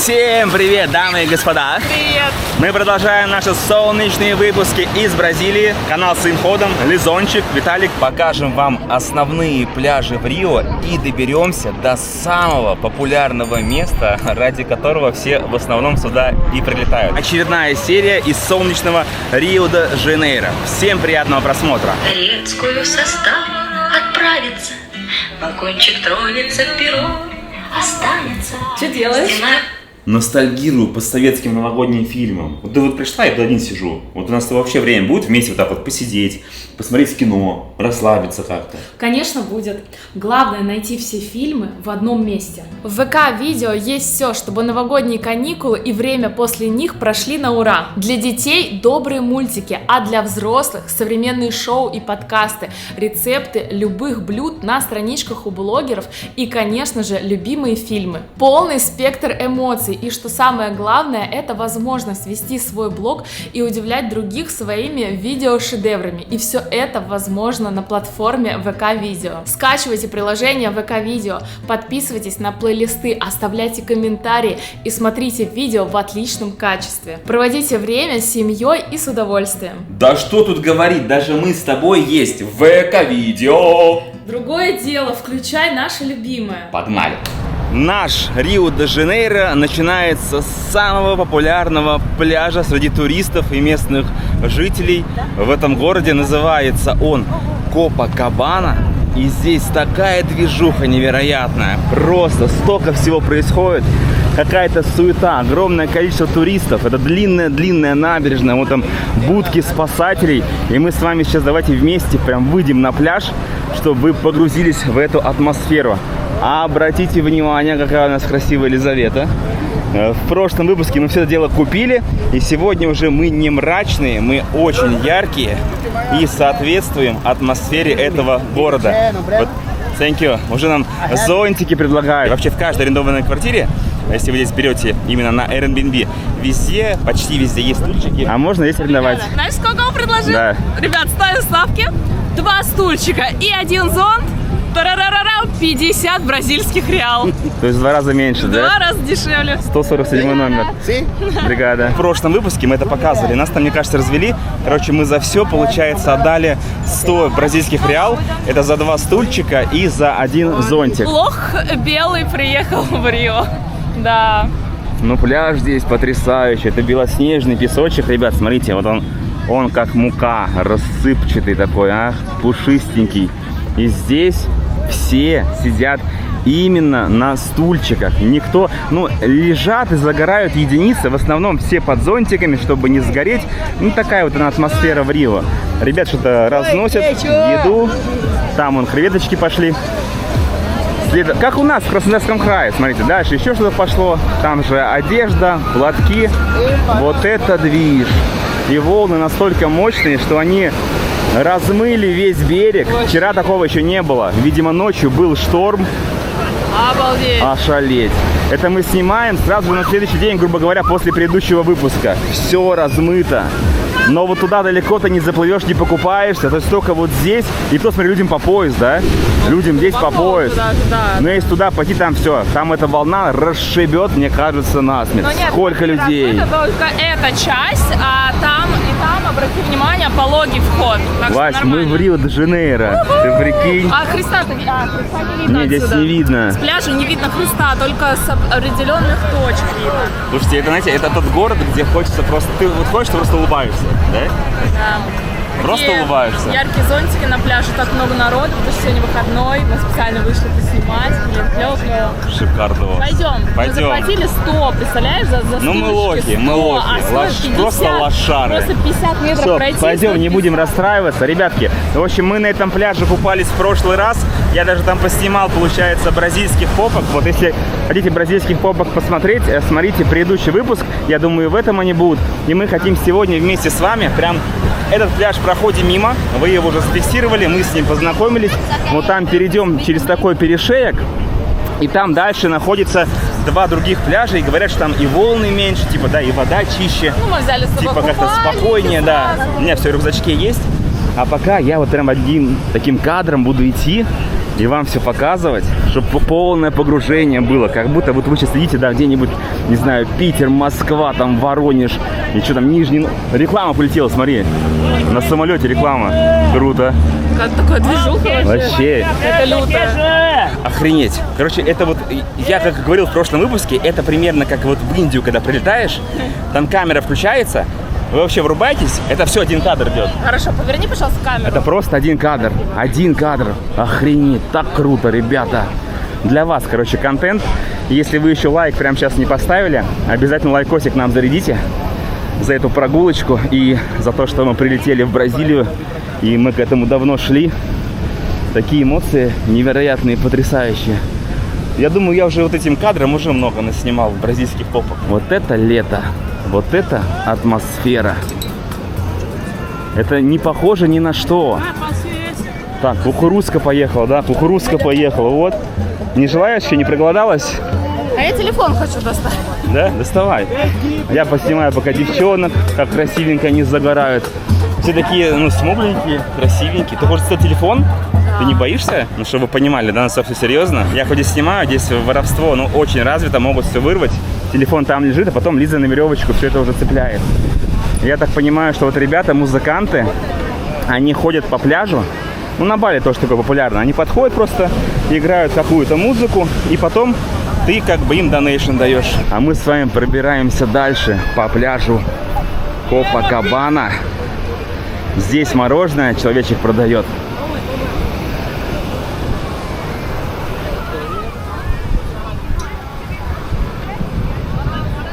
Всем привет, дамы и господа! Привет! Мы продолжаем наши солнечные выпуски из Бразилии. Канал своим ходом, Лизончик, Виталик. Покажем вам основные пляжи в Рио и доберемся до самого популярного места, ради которого все в основном сюда и прилетают. Очередная серия из солнечного Рио-де-Жанейро. Всем приятного просмотра! Турецкую состав отправится, вагончик тронется, перо останется. Что делаешь? Ностальгирую по советским новогодним фильмам. Вот ты вот пришла, я тут один сижу. Вот у нас вообще время будет вместе вот так вот посидеть, посмотреть кино, расслабиться как-то. Конечно, будет. Главное найти все фильмы в одном месте. В ВК-видео есть все, чтобы новогодние каникулы и время после них прошли на ура. Для детей добрые мультики, а для взрослых современные шоу и подкасты, рецепты любых блюд на страничках у блогеров и, конечно же, любимые фильмы. Полный спектр эмоций. И что самое главное, это возможность вести свой блог и удивлять других своими видеошедеврами. И все это возможно на платформе ВК-видео. Скачивайте приложение ВК-видео, подписывайтесь на плейлисты, оставляйте комментарии и смотрите видео в отличном качестве. Проводите время с семьей и с удовольствием. Да что тут говорить, даже мы с тобой есть в ВК-видео. Другое дело, включай наше любимое. Погнали! Наш Рио-де-Жанейро начинается с самого популярного пляжа среди туристов и местных жителей в этом городе. Называется он Копакабана. И здесь такая движуха невероятная. Просто столько всего происходит. Какая-то суета, огромное количество туристов. Это длинная набережная. Вот там будки спасателей. И мы с вами сейчас давайте вместе прям выйдем на пляж, чтобы вы погрузились в эту атмосферу. А обратите внимание, какая у нас красивая Елизавета. В прошлом выпуске мы все это дело купили. И сегодня уже мы не мрачные, мы очень яркие. И соответствуем атмосфере этого города. Вот, thank you. Уже нам зонтики предлагают. Вообще в каждой арендованной квартире, если вы здесь берете именно на Airbnb, везде, почти везде есть стульчики. А можно здесь арендовать. Знаешь, сколько он предложил? Да. Ребят, ставим ставки. 2 стульчика и 1 зонт. 50 бразильских реал. То есть в 2 раза меньше, в да? 2 раза дешевле. 147 номер. Бригада. В прошлом выпуске мы это показывали. Нас там, мне кажется, развели. Короче, мы за все, получается, отдали 100 бразильских реал. Это за 2 стульчика и за 1 зонтик. Лох белый приехал в Рио. Да. Ну, пляж здесь потрясающий. Это белоснежный песочек. Ребят, смотрите, вот он как мука, рассыпчатый такой, пушистенький. И здесь все сидят именно на стульчиках. Никто, лежат и загорают единицы. В основном все под зонтиками, чтобы не сгореть. Такая вот она атмосфера в Рио. Ребят что-то разносят еду. Там креветочки пошли. Как у нас в Краснодарском крае. Смотрите, дальше еще что-то пошло. Там же одежда, платки. Вот это движ. И волны настолько мощные, что они размыли весь берег. Вчера такого еще не было. Видимо, ночью был шторм. Обалдеть. Ошалеть. Это мы снимаем сразу на следующий день, грубо говоря, после предыдущего выпуска. Все размыто. Но вот туда далеко ты не заплывешь, не покупаешься. То есть только вот здесь. И то, смотри, людям по пояс, да? Людям здесь по пояс. Но если туда пойти, там все. Там эта волна расшибет, мне кажется, насмерть. Сколько людей. Это только эта часть, а там и там, обрати внимание, пологий вход. Вась, мы в Рио-де-Жанейро. Ты прикинь. А Христа-то не видно. Нет, здесь не видно. С пляжа не видно Христа, только с определенных точек видно. Слушайте, это, знаете, это тот город, где хочется просто... Ты вот ходишь, ты просто улыбаешься, да? Да. Просто улыбаешься. Яркие зонтики на пляже, так много народу, потому что сегодня выходной, мы специально вышли поснимать, клево. Шикарно. Пойдем. Мы заплатили 100, представляешь, за стульчики. Мы лохи, просто лошары. Просто 50 метров все, пройти. пойдем, не будем расстраиваться. Ребятки, в общем, мы на этом пляже купались в прошлый раз. Я даже там поснимал, получается, бразильских попок. Вот если хотите бразильских попок посмотреть, смотрите предыдущий выпуск. Я думаю, в этом они будут. И мы хотим сегодня вместе с вами прям... Этот пляж проходим мимо, вы его уже зафиксировали, мы с ним познакомились. Вот там перейдем через такой перешеек, и там дальше находится 2 других пляжа, и говорят, что там и волны меньше, типа, да, и вода чище. Мы взяли с собой типа как-то спокойнее, да. У меня все в рюкзачке есть. А пока я вот прям одним таким кадром буду идти и вам все показывать, чтобы полное погружение было, как будто вот вы сейчас сидите, да, где-нибудь, не знаю, Питер, Москва, там, Воронеж, и что там, Нижний, реклама полетела, смотри, на самолете реклама, круто. Как такое движуха Вообще. Это люто. Охренеть. Короче, это вот, я как говорил в прошлом выпуске, это примерно как вот в Индию, когда прилетаешь, там камера включается, вы вообще врубаетесь, это все один кадр идет. Хорошо, поверни, пожалуйста, камеру. Это просто один кадр. Один кадр. Охренеть, так круто, ребята. Для вас, короче, контент. Если вы еще лайк прямо сейчас не поставили, обязательно лайкосик нам зарядите за эту прогулочку и за то, что мы прилетели в Бразилию. И мы к этому давно шли. Такие эмоции невероятные, потрясающие. Я думаю, я уже вот этим кадром уже много наснимал в бразильских попах. Вот это лето. Вот это атмосфера. Это не похоже ни на что. Так, кукурузка поехала, да? Кукурузка поехала, вот. Не желаешь еще, не проголодалась? А я телефон хочу достать. Да? Доставай. Я поснимаю пока девчонок, как красивенько они загорают. Все такие, ну, смугленькие, красивенькие. Ты хочешь взять телефон? Ты не боишься? Ну, чтобы вы понимали, да, на все серьезно. Я хоть и снимаю, здесь воровство, ну, очень развито, могут все вырвать. Телефон там лежит, а потом Лиза на веревочку все это уже цепляет. Я так понимаю, что вот ребята, музыканты, они ходят по пляжу. Ну, на Бали тоже такое популярно. Они подходят просто, играют какую-то музыку, и потом ты как бы им донейшн даешь. А мы с вами пробираемся дальше по пляжу Копакабана. Здесь мороженое человечек продает.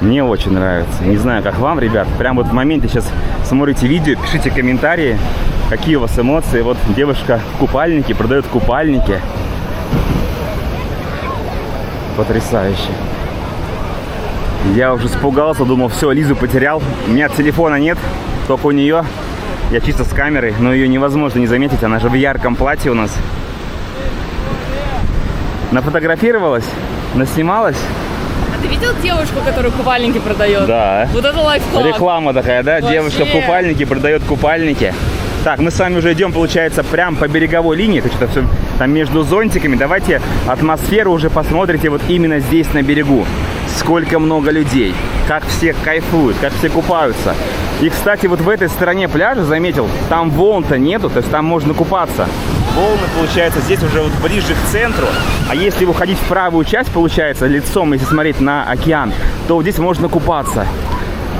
Мне очень нравится. Не знаю, как вам, ребят. Прям вот в моменте сейчас смотрите видео, пишите комментарии, какие у вас эмоции. Вот девушка в купальнике продает купальники. Потрясающе. Я уже испугался, думал, все, Лизу потерял. У меня телефона нет, только у нее. Я чисто с камерой, но ее невозможно не заметить. Она же в ярком платье у нас. Нафотографировалась? Наснималась? А ты видел девушку, которая купальники продает? Да. Вот это лайфхак. Реклама такая, да? Вообще. Девушка в купальнике продает купальники. Так, мы с вами уже идем, получается, прям по береговой линии. Это что-то все там между зонтиками. Давайте атмосферу уже посмотрите вот именно здесь на берегу. Сколько много людей, как все кайфуют, как все купаются. И, кстати, вот в этой стороне пляжа, заметил, там волн-то нету, то есть там можно купаться. Волны, получается, здесь уже вот ближе к центру. А если выходить в правую часть, получается, лицом, если смотреть на океан, то вот здесь можно купаться.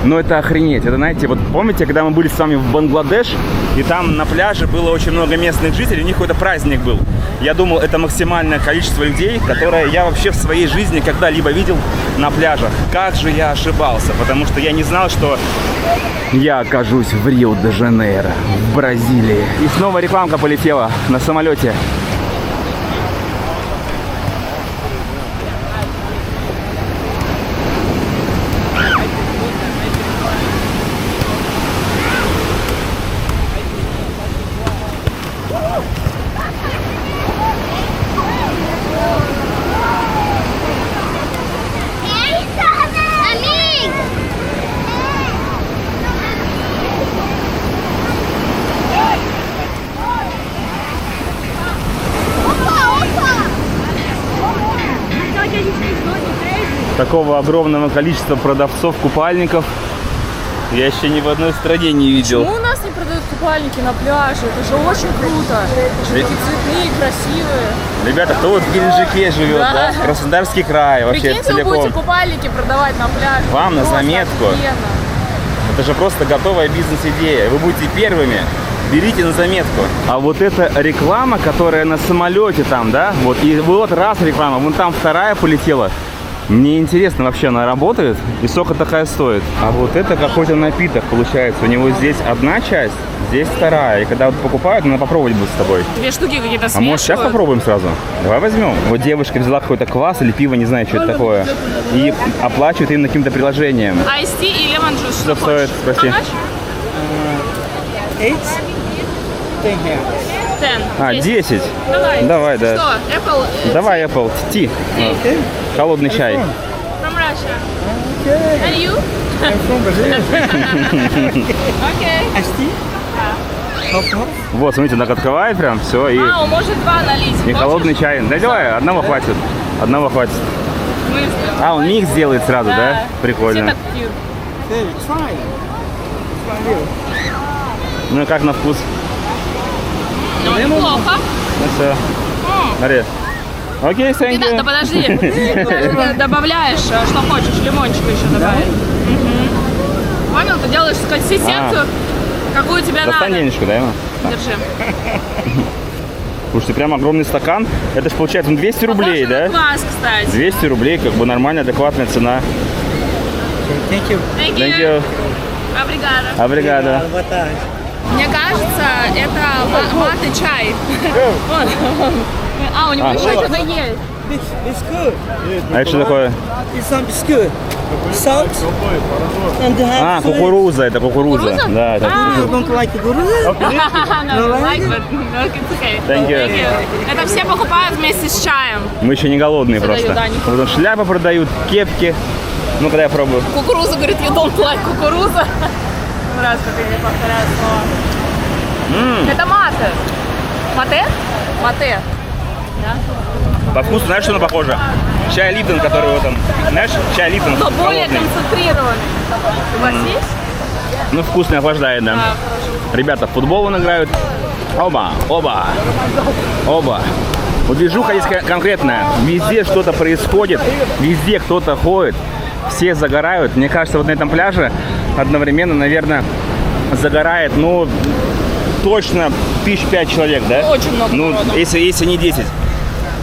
Но это охренеть. Это, знаете, вот помните, когда мы были с вами в Бангладеш, и там на пляже было очень много местных жителей, у них какой-то праздник был. Я думал, это максимальное количество людей, которое я вообще в своей жизни когда-либо видел на пляжах. Как же я ошибался, потому что я не знал, что я окажусь в Рио-де-Жанейро, в Бразилии. И снова рекламка полетела на самолете. Такого огромного количества продавцов купальников я еще ни в одной стране не видел. Почему у нас не продают купальники на пляже? Это же очень круто. Это же такие цветные, красивые. Ребята, кто вот в Геленджике живет, да? Краснодарский край, вообще Прикиньте, вы целиком. будете купальники продавать на пляже. Вам на Просто заметку. офигенно. Это же просто готовая бизнес-идея. Вы будете первыми. Берите на заметку. А вот эта реклама, которая на самолете там, да? Вот, и вот раз реклама, вон там вторая полетела. Мне интересно, вообще она работает и сколько такая стоит. А вот это какой-то напиток получается. У него здесь одна часть, здесь вторая. И когда вот покупают, надо попробовать будет с тобой. Две штуки какие-то А смешивают. может сейчас попробуем сразу? Давай возьмем. Вот девушка взяла какой-то квас или пиво, не знаю, что это такое. И оплачивает именно каким-то приложением. Iced tea и lemon juice. Что стоит? Спроси. How much? 10. 10. Давай. Давай, да. Что? Apple? Давай Apple Tea. Холодный чай. From Russia. And you? I'm from Brazil. Okay. Iced tea? Вот, смотрите, так открывает прям, все, и, А, он может 2 налить. и холодный чай. Да давай, одного хватит. Одного хватит. А, он микс делает сразу, да? Прикольно. Все так пьют. Ну и как на вкус? Ну, неплохо. Ну все. Смотри. Окей, Да, thank you. подожди. Ты добавляешь, что хочешь, лимончика еще добавить. Понял? Ты делаешь консистенцию, какую тебе Достань надо. денежку, да, ему? Держи. Слушайте, прям огромный стакан. Это же получается 200 рублей, Похоже на да? квас, кстати. 200 рублей, как бы нормальная, адекватная цена. Thank Thank you. you. Obrigado. Обригада. Мне кажется, это маты чай. А, у него еще что-то есть. It's good. А это что такое? It's good. Salt and the А, кукуруза, это кукуруза. Кукуруза? Да, это You don't like kukuruza? No, like, but it's okay. Thank you. Thank you. Это все покупают вместе с чаем. Мы еще не голодные Продают, просто. да, не Вот там шляпы продают, кепки. Ну, когда я пробую. Кукуруза, говорит, you don't like кукуруза. Раз, как я не повторяю слово. Это мате. Мате? Мате. По вкусу, знаешь, что оно похоже? Чай Липтон, который вот там, знаешь, чай Липтон Но более холодный. концентрированный. Согласись? Ну, вкусный, охлаждает, да. Ребята в футбол вон играют. Оба, оба, оба. Вот движуха здесь конкретная. Везде что-то происходит, везде кто-то ходит, все загорают. Мне кажется, вот на этом пляже одновременно, наверное, загорает, ну, точно 5 человек, да? Очень много Ну, народу. если не 10.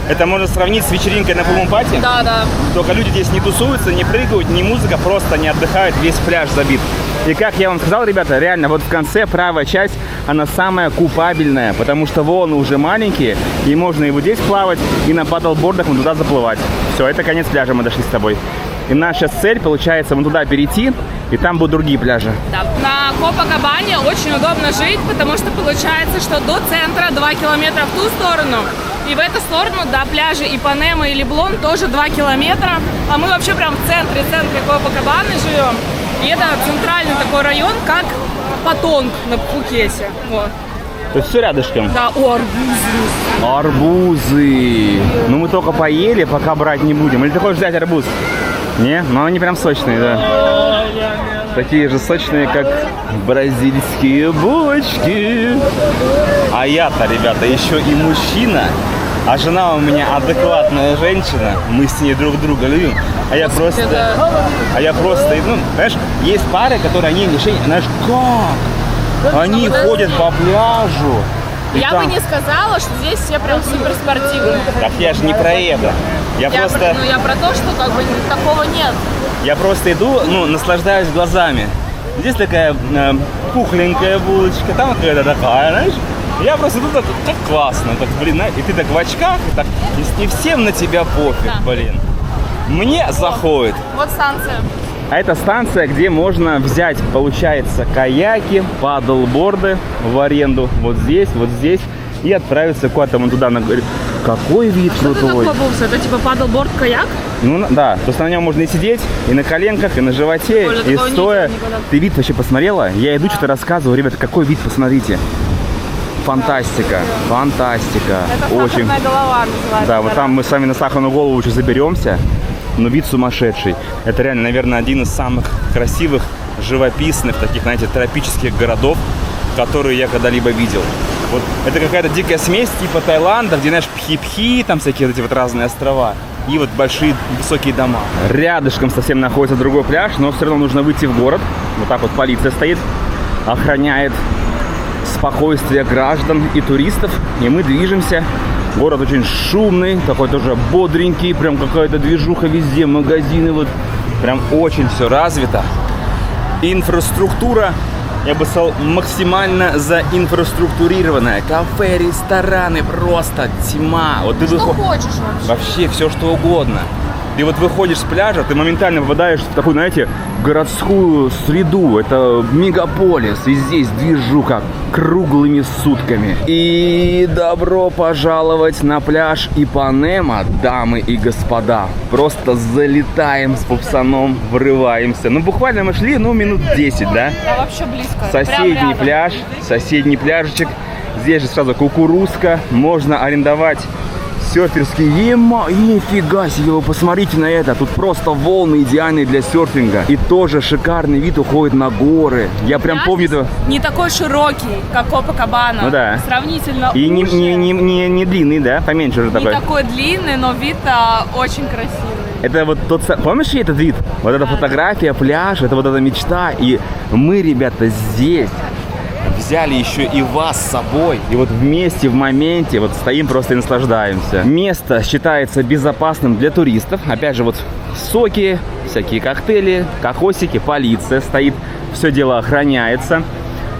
Это можно сравнить с вечеринкой на пулмпати. Да, да. Только люди здесь не тусуются, не прыгают, не музыка, просто не отдыхают, весь пляж забит. И как я вам сказал, ребята, реально, вот в конце правая часть, она самая купабельная, потому что волны уже маленькие, и можно и вот здесь плавать, и на падлбордах вон туда заплывать. Все, это конец пляжа, мы дошли с тобой. И наша цель, получается, вон туда перейти, и там будут другие пляжи. Да. На Копакабане очень удобно жить, потому что получается, что до центра 2 километра в ту сторону, и в эту сторону до пляжа Ипанема и Леблон тоже 2 километра. А мы вообще прям в центре Копакабаны живем. И это центральный такой район, как Патонг на Пхукете. Вот. То есть все рядышком. Да, о, арбузы. Арбузы. Ну мы только поели, пока брать не будем. Или ты хочешь взять арбуз? Не? Ну они прям сочные, да. Такие же сочные, как бразильские булочки. А я-то, ребята, еще и мужчина. А жена у меня адекватная женщина. Мы с ней друг друга любим. А я просто, ну, знаешь, есть пары, которые они решили, знаешь, как? Они ходят по пляжу. и Я там- бы не сказала, что здесь все прям супер спортивные. Так я же не про это. Я Я просто... про то, что как бы такого нет. Я просто иду, ну, наслаждаюсь глазами. Здесь такая пухленькая булочка, там какая-то такая, знаешь. Я просто иду так, как классно, так, блин, и ты так в очках, и так, и всем на тебя пофиг, Да. блин. Мне заходит. Вот станция. А это станция, где можно взять, получается, каяки, падлборды в аренду, вот здесь, и отправиться куда-то вон туда на горе. Какой вид крутой. Это типа падлборд, каяк? Ну да, то есть на нем можно и сидеть, и на коленках, и на животе, Оля, и такого не стоя. видела никогда. Ты вид вообще посмотрела? Я иду, что-то рассказываю. Ребята, какой вид, посмотрите. Фантастика, фантастика. Это Очень. сахарная голова называется. Да, вот там мы с вами на сахарную голову еще заберемся, но вид сумасшедший. Это реально, наверное, один из самых красивых, живописных, таких, знаете, тропических городов, которые я когда-либо видел. Вот это какая-то дикая смесь типа Таиланда, где, знаешь, Пхи-Пхи, там всякие вот эти вот разные острова, и вот большие высокие дома. Рядышком совсем находится другой пляж, но все равно нужно выйти в город. Вот так вот полиция стоит, охраняет спокойствие граждан и туристов, и мы движемся. Город очень шумный, такой тоже бодренький, прям какая-то движуха везде, магазины, вот прям очень все развито. Инфраструктура, я бы сказал, максимально заинфраструктурированная. Кафе, рестораны, просто тьма. Вот ты Что выходишь, хочешь вообще? вообще все что угодно. Ты вот выходишь с пляжа, ты моментально попадаешь в такую, знаете, городскую среду. Это мегаполис. И здесь движуха круглыми сутками. И добро пожаловать на пляж Ипанема, дамы и господа. Просто залетаем с пупсаном, врываемся. Ну, буквально мы шли, минут 10, да? Да, вообще близко. Соседний пляжечек. Здесь же сразу кукурузка. Можно арендовать серферский. Нифига себе, вы посмотрите на это. Тут просто волны идеальные для серфинга. И тоже шикарный вид уходит на горы. Я прям помню. Не такой широкий, как Копакабана. Ну да. Сравнительно И уже. не длинный, да? Поменьше уже такой. Не такой длинный, но вид очень красивый. Это вот тот... Помнишь этот вид? Вот эта фотография, пляж, это вот эта мечта. И мы, ребята, здесь взяли еще и вас с собой. И вот вместе, в моменте, вот стоим просто и наслаждаемся. Место считается безопасным для туристов. Опять же, вот соки, всякие коктейли, кокосики, полиция стоит. Все дело охраняется.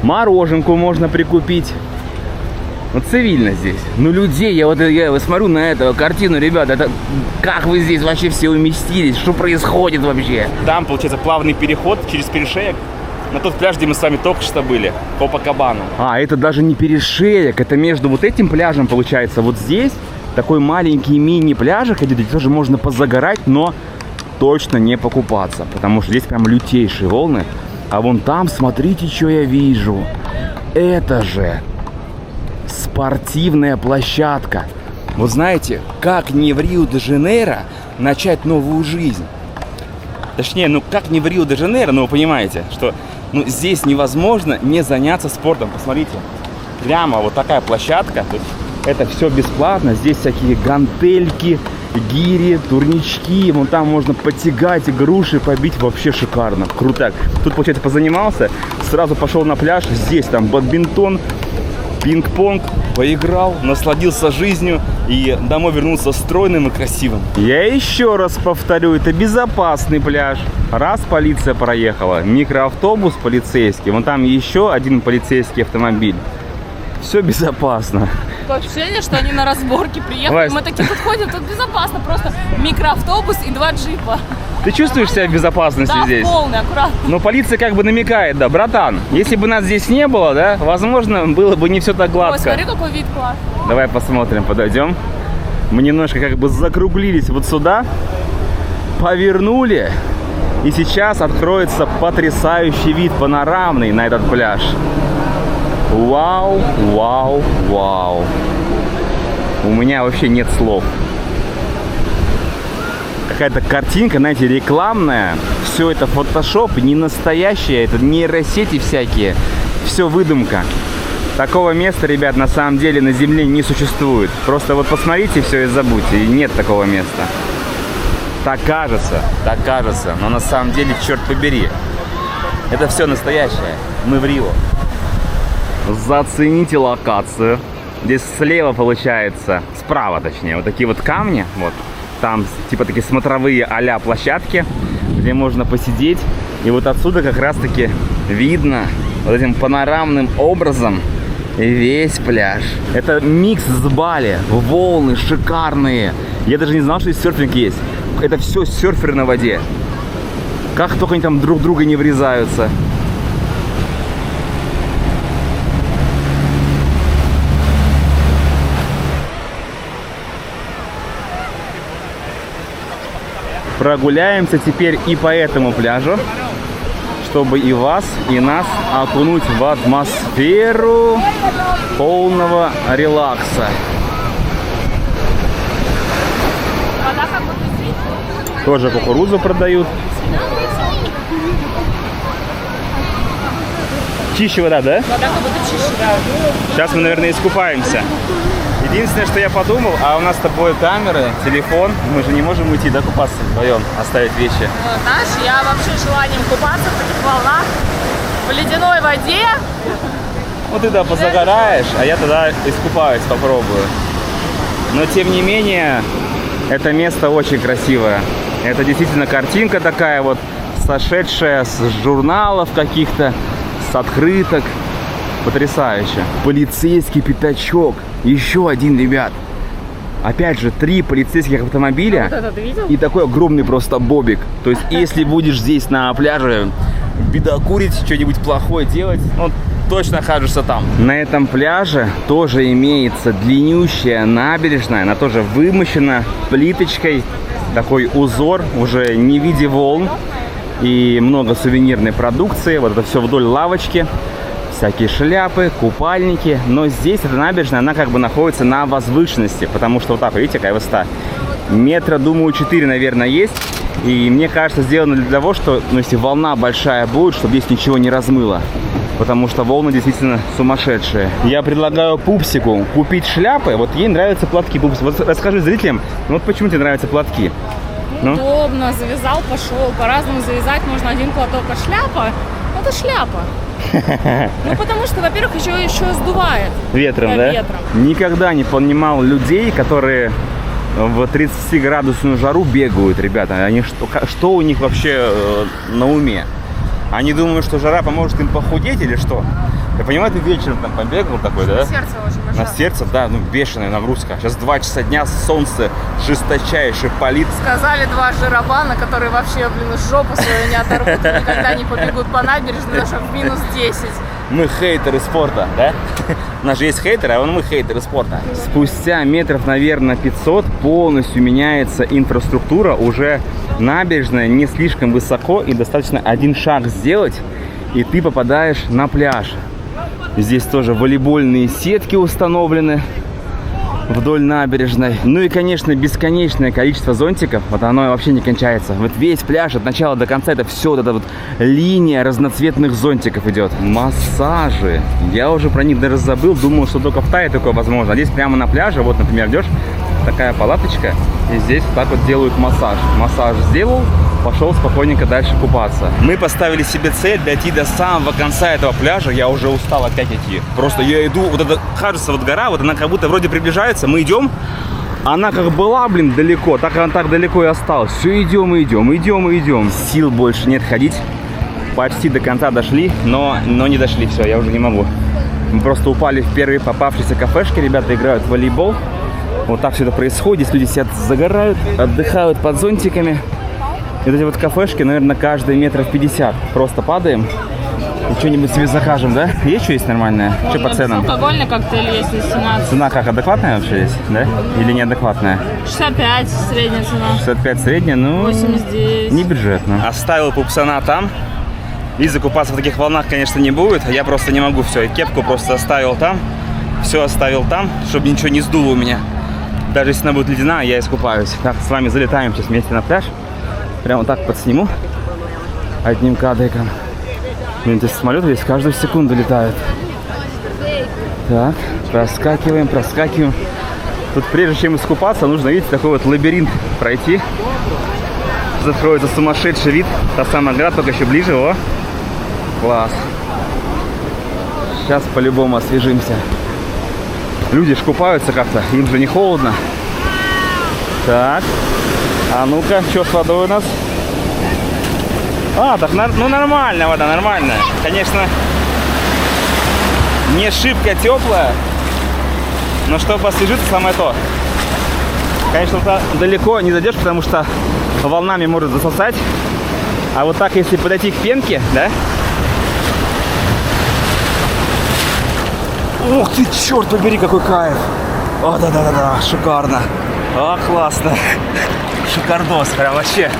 Мороженку можно прикупить. Вот цивильно здесь. Ну, людей, я смотрю на эту картину, ребят, это как вы здесь вообще все уместились? Что происходит вообще? Там, получается, плавный переход через перешеек на тот пляж, где мы с вами только что были, Копакабану. А, это даже не перешеек, это между вот этим пляжем, получается, вот здесь такой маленький мини-пляжик, где тоже можно позагорать, но точно не покупаться, потому что здесь прям лютейшие волны. А вон там, смотрите, что я вижу. Это же спортивная площадка. Вот знаете, как не в Рио-де-Жанейро начать новую жизнь? Точнее, как не в Рио-де-Жанейро, но вы понимаете, что здесь невозможно не заняться спортом. Посмотрите, прямо вот такая площадка. То есть это все бесплатно. Здесь всякие гантельки, гири, турнички. Вон там можно потягать, груши побить. Вообще шикарно, круто. Тут, получается, позанимался, сразу пошел на пляж. Здесь там бадминтон, пинг-понг, поиграл, насладился жизнью и домой вернулся стройным и красивым. Я еще раз повторю, это безопасный пляж. Раз полиция проехала, микроавтобус полицейский, вон там еще один полицейский автомобиль. Все безопасно. Такое впечатление, что они на разборке приехали. Вась. Мы такие тут ходим, тут безопасно. Просто микроавтобус и 2 джипа. Ты чувствуешь себя в безопасности здесь? Да, полный, аккуратно. Но полиция как бы намекает, да, братан, если бы нас здесь не было, да, возможно, было бы не все так гладко. Ой, смотри, какой вид классный. Давай посмотрим, подойдем. Мы немножко как бы закруглились вот сюда, повернули, и сейчас откроется потрясающий вид панорамный на этот пляж. Вау, вау, вау. У меня вообще нет слов. Какая-то картинка, знаете, рекламная. Все это фотошоп, не настоящее, это нейросети всякие. Все выдумка. Такого места, ребят, на самом деле на Земле не существует. Просто вот посмотрите все и забудьте, и нет такого места. Так кажется, но на самом деле, черт побери, это все настоящее. Мы в Рио. Зацените локацию. Здесь слева получается, справа точнее, вот такие вот камни, вот. Там типа такие смотровые а-ля площадки, где можно посидеть. И вот отсюда как раз таки видно вот этим панорамным образом весь пляж. Это микс с Бали, волны шикарные. Я даже не знал, что здесь серфинг есть. Это все серферы на воде. Как только они там друг друга не врезаются. Прогуляемся теперь и по этому пляжу, чтобы и вас, и нас окунуть в атмосферу полного релакса. Тоже кукурузу продают. Чище вода, да? Вода как будто чище, да. Сейчас мы, наверное, искупаемся. Единственное, что я подумал, а у нас с тобой камеры, телефон, мы же не можем уйти, да, купаться вдвоем, оставить вещи. Ну, знаешь, я вообще желанием купаться в таких волнах, в ледяной воде. Ну ты да, позагораешь, а я тогда искупаюсь, попробую. Но тем не менее, это место очень красивое. Это действительно картинка такая вот, сошедшая с журналов каких-то, с открыток. Потрясающе. Полицейский пятачок. Еще один, ребят. Опять же, 3 полицейских автомобиля. Вот это ты видел? И такой огромный просто бобик. То есть, если будешь здесь на пляже бедокурить, что-нибудь плохое делать, ну, точно окажешься там. На этом пляже тоже имеется длиннющая набережная. Она тоже вымощена плиточкой. Такой узор, уже не в виде волн. И много сувенирной продукции. Вот это все вдоль лавочки. Всякие шляпы, купальники. Но здесь эта набережная, она как бы находится на возвышенности. Потому что вот так, видите, какая высота. Метра, думаю, 4, наверное, есть. И мне кажется, сделано для того, что, ну, если волна большая будет, чтобы здесь ничего не размыло. Потому что волны действительно сумасшедшие. Я предлагаю Пупсику купить шляпы. Вот ей нравятся платки. Пупсик, вот расскажи зрителям, вот почему тебе нравятся платки? Ну? Удобно, завязал, пошел. По-разному завязать можно один платок, а шляпа — это шляпа. Ну, потому что, во-первых, еще сдувает. Ветром, да? Ветром. Никогда не понимал людей, которые в 30-градусную жару бегают, ребята. Они что у них вообще на уме? Они думают, что жара поможет им похудеть или что? Я понимаю, ты вечером там побегал такой, да? Сердце очень большое. На сердце, да, ну бешеная нагрузка. Сейчас 2 часа дня, солнце жесточайшее палит. Сказали 2 жиробана, которые вообще, жопу свою не оторвут, никогда не побегут по набережной, даже в минус 10. Мы хейтеры спорта, да? У нас же есть хейтеры, а мы хейтеры спорта. Спустя метров, наверное, 500 полностью меняется инфраструктура. Уже набережная не слишком высоко, и достаточно один шаг сделать, и ты попадаешь на пляж. Здесь тоже волейбольные сетки установлены вдоль набережной. Ну и, конечно, бесконечное количество зонтиков. Вот оно вообще не кончается. Вот весь пляж от начала до конца, это все вот эта вот линия разноцветных зонтиков идет. Массажи. Я уже про них даже забыл. Думал, что только в Тае такое возможно. А здесь прямо на пляже, вот, например, идешь, такая палаточка, и здесь вот так вот делают массаж. Массаж сделал, пошел спокойненько дальше купаться. Мы поставили себе цель дойти до самого конца этого пляжа. Я уже устал опять идти. Просто я иду, вот это, кажется, вот гора, вот она как будто вроде приближается. Мы идем, она как была, блин, далеко, так она так далеко и осталась. Все, идем, идем, идем, идем. Сил больше нет ходить. Почти до конца дошли, но не дошли. Все, я уже не могу. Мы просто упали в первые попавшиеся кафешки. Ребята играют в волейбол. Вот так все это происходит. Здесь люди сидят, загорают, отдыхают под зонтиками. И вот эти вот кафешки, наверное, каждые метров 50. Просто падаем и что-нибудь себе закажем, да? Есть что есть нормальное? Что по ценам? Алкогольный коктейль есть, 17. Цена как, адекватная вообще есть, да? Или неадекватная? 65 средняя цена. 65 средняя, ну... 89. Не бюджетно. Оставил пупсана там. И закупаться в таких волнах, конечно, не будет. Я просто не могу все. Кепку просто оставил там. Все оставил там, чтобы ничего не сдуло у меня. Даже если она будет ледяная, я искупаюсь. Так, с вами залетаем сейчас вместе на пляж. Прямо так подсниму одним кадриком. Блин, здесь самолеты здесь каждую секунду летают. Так, проскакиваем, проскакиваем. Тут прежде чем искупаться, нужно, видите, такой вот лабиринт пройти. Закроется сумасшедший вид. Та самая гора, только еще ближе. О, класс. Сейчас по-любому освежимся. Люди ж купаются как-то, им же не холодно. Так, а ну-ка, что с водой у нас? А, так, ну нормально вода, нормальная. Конечно, не шибко теплая, но чтобы освежиться, самое то. Конечно, туда далеко не зайдешь, потому что волнами может засосать. А вот так, если подойти к пенке, да? Ух ты, черт побери, какой кайф! О, да-да-да-да, шикарно! О, классно! Шикардос, прям вообще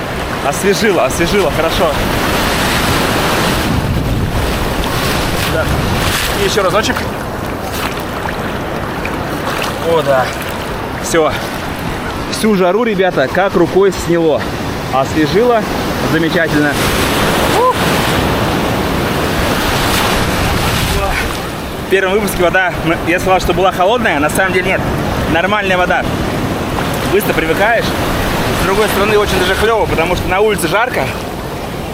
освежило, хорошо. Да. И еще разочек. О, да. Все. Всю жару, ребята, как рукой сняло. Освежило. Замечательно. В первом выпуске вода, я сказал, что была холодная, на самом деле нет. Нормальная вода. Быстро привыкаешь. С другой стороны, очень даже клево, потому что на улице жарко.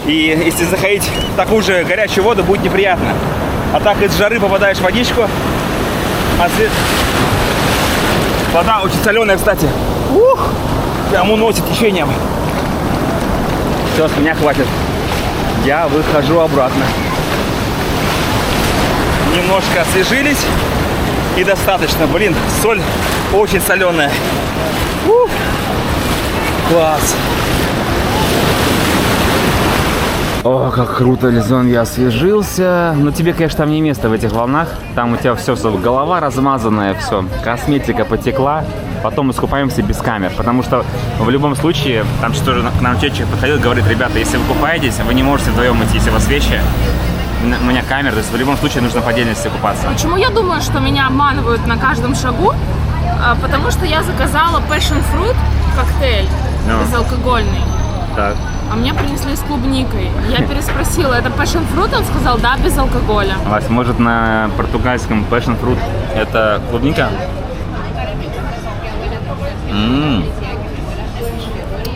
И если заходить в такую же горячую воду, будет неприятно. А так из жары попадаешь в водичку. Вода очень соленая, кстати. Ух! Прям уносит течением. Все, с меня хватит. Я выхожу обратно. Немножко освежились. И достаточно. Блин, соль очень соленая. Класс. О, как круто, Лизон, я освежился. Но тебе, конечно, там не место в этих волнах. Там у тебя все, голова размазанная, все. Косметика потекла. Потом искупаемся без камер. Потому что в любом случае, там что же к нам тетя подходил и говорит: ребята, если вы купаетесь, вы не можете вдвоем идти, если у вас вещи. У меня камера, то есть в любом случае нужно по отдельности купаться. Почему я думаю, что меня обманывают на каждом шагу? Потому что я заказала passion fruit коктейль безалкогольный. Так. А мне принесли с клубникой. Я переспросила, это passion fruit? Он сказал, да, без алкоголя. Вась, может на португальском passion fruit это клубника?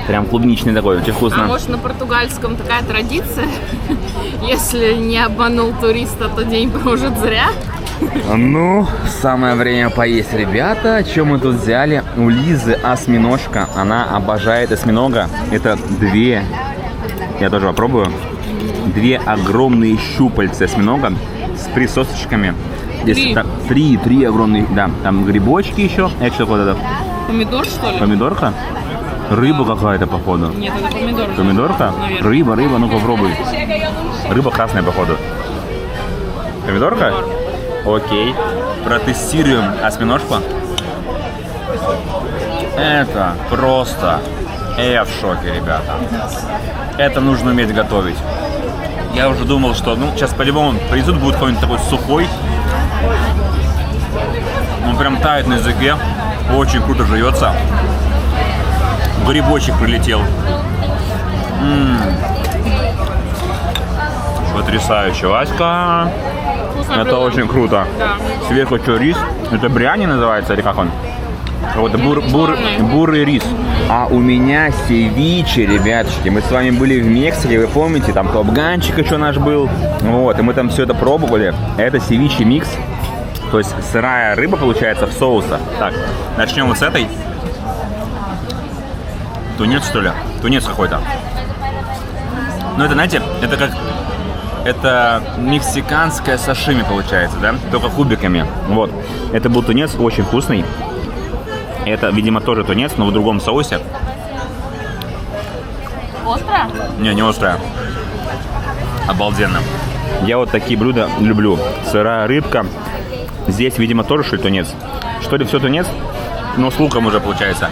Прям клубничный такой, очень вкусно. А может на португальском такая традиция? Если не обманул туриста, то день прожит зря. Ну, самое время поесть, ребята. Что мы тут взяли? У Лизы осьминожка. Она обожает осьминога. Это две, я тоже попробую, две огромные щупальца осьминога с присосочками. Здесь три огромные, да. Там грибочки еще. Это что такое? Помидор, что ли? Помидорка? Рыба какая-то, походу. Нет, это помидор. Помидорка? Наверное. Рыба, ну попробуй. Рыба красная, походу. Помидорка? Окей. Протестируем осьминожку. Это просто... Я в шоке, ребята. Это нужно уметь готовить. Я уже думал, что сейчас по-любому привезут, будет какой-нибудь такой сухой. Он прям тает на языке. Очень круто жуется. Грибочек прилетел. Потрясающе, Васька. Это очень круто. Да. Сверху что, рис? Это бриани называется или как он? Вот бурый рис. А у меня севиче, ребятушки. Мы с вами были в Мексике, вы помните, там топ-ганчик еще наш был. Вот, и мы там все это пробовали. Это севиче микс. То есть сырая рыба получается в соусах. Так, начнем вот с этой. Тунец, что ли? Тунец какой-то. Ну, это, знаете, это как... Это мексиканская сашими получается, да? Только кубиками. Вот. Это был тунец, очень вкусный. Это, видимо, тоже тунец, но в другом соусе. Острая? Не острая. Обалденно. Я вот такие блюда люблю. Сырая рыбка. Здесь, видимо, тоже, что ли, тунец? Что ли, все тунец? Но с луком уже получается.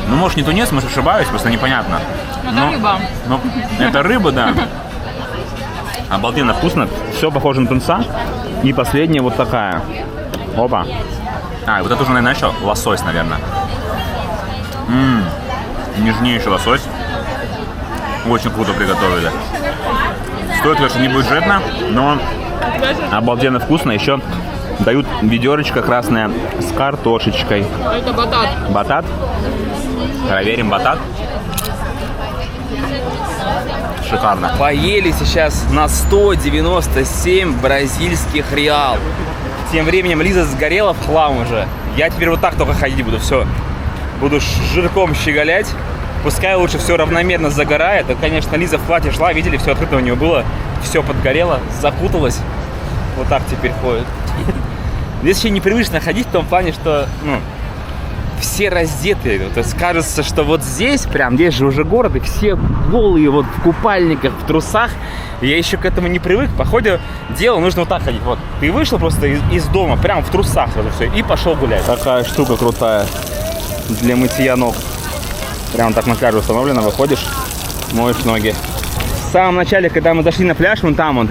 Ну, может, не тунец, может, ошибаюсь, просто непонятно. Это рыба. Ну, это рыба, да. Обалденно вкусно. Все похоже на тунца. И последняя вот такая. Опа. А, вот это уже, наверное, еще лосось, наверное. Нежнейший лосось. Очень круто приготовили. Стоит, конечно, не бюджетно, но обалденно вкусно. Еще дают ведерочко красное с картошечкой. Это батат. Батат. Проверим батат. Шикарно. Поели сейчас на 197 бразильских реал. Тем временем Лиза сгорела в хлам уже. Я теперь вот так только ходить буду, все. Буду жирком щеголять. Пускай лучше все равномерно загорает. И, конечно, Лиза в платье шла, видели, все открыто у нее было. Все подгорело, закуталась. Вот так теперь ходит. Здесь еще непривычно ходить в том плане, что, все раздетые. То есть кажется, что вот здесь, прям здесь же уже город, и все голые вот в купальниках, в трусах. Я еще к этому не привык. По ходу дела нужно вот так ходить. Вот. Ты вышел просто из дома, прям в трусах вот все, и пошел гулять. Такая штука крутая для мытья ног. Прям так на пляже установлено, выходишь, моешь ноги. В самом начале, когда мы зашли на пляж, вон там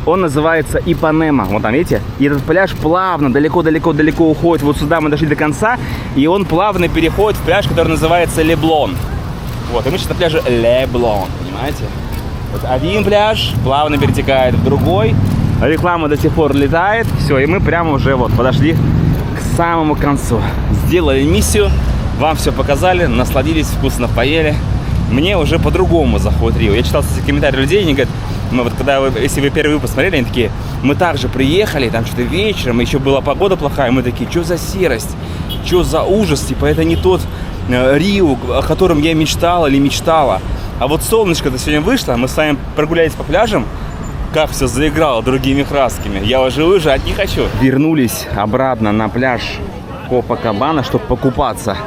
он называется Ипанема. Вот там, видите? И этот пляж плавно, далеко-далеко уходит. Вот сюда мы дошли до конца, и он плавно переходит в пляж, который называется Леблон. Вот, и мы сейчас на пляже Леблон, понимаете? Вот один пляж плавно перетекает в другой. Реклама до сих пор летает. Все, и мы прямо уже вот подошли к самому концу. Сделали миссию, вам все показали, насладились, вкусно поели. Мне уже по-другому заходит Рио. Я читал кстати, комментарии людей, они говорят, мы вот когда если вы первый выпуск смотрели, они такие, мы также приехали, там что-то вечером, еще была погода плохая, мы такие, что за серость, что за ужас, типа это не тот Рио, о котором я мечтал или мечтала. А вот солнышко-то сегодня вышло, мы с вами прогулялись по пляжам, как все заиграло другими красками. Я уже уезжать не хочу. Вернулись обратно на пляж Копакабана, чтобы покупаться.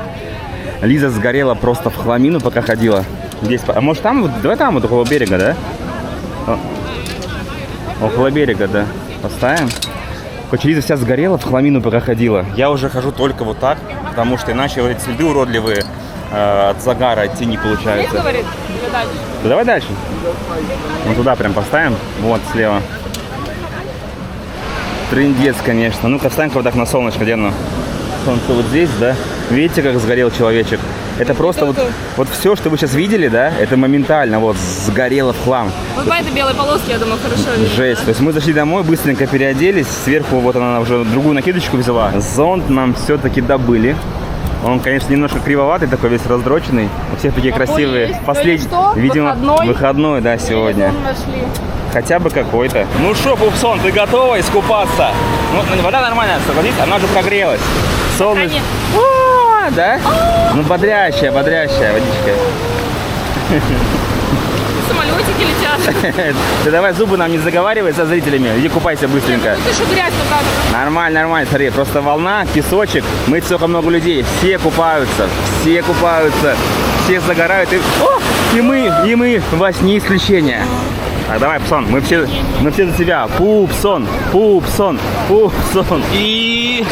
Лиза сгорела просто в хламину, пока ходила. Здесь, а может там, вот, давай там, вот около берега, да? Около берега, да. Поставим. Короче, Лиза вся сгорела в хламину, пока ходила. Я уже хожу только вот так, потому что иначе вот эти следы уродливые от загара идти не получается. Говорит, дальше. Да давай дальше. Вот туда прям поставим. Вот слева. Трындец, конечно. Ну-ка, встань-ка вот так на солнышко, Дену. Солнце вот здесь, да? Видите, как сгорел человечек? Это просто вот все, что вы сейчас видели, да, это моментально вот сгорело в хлам. Вот по этой белой полоске, я думаю, хорошо видно. Жесть. То есть мы зашли домой, быстренько переоделись. Сверху вот она уже другую накидочку взяла. Зонт нам все-таки добыли. Он, конечно, немножко кривоватый, такой весь раздроченный. У всех такие красивые. Есть. Последний, видимо, выходной, да, сегодня. Нашли. Хотя бы какой-то. Ну что, Пупсон, ты готова искупаться? Ну, вода нормальная, согласись, она уже прогрелась. Солнышко. О, да? Ну, бодрящая водичка. Самолетики летят. Ты давай зубы нам не заговаривай со зрителями. Иди купайся быстренько. Ты что, грязь какая-то? Нормально, смотри, просто волна, песочек, мы столько много людей, все купаются, все загорают, и мы, Вась, не исключение. Так, давай, Пупсон, мы все за тебя. Пупсон. И,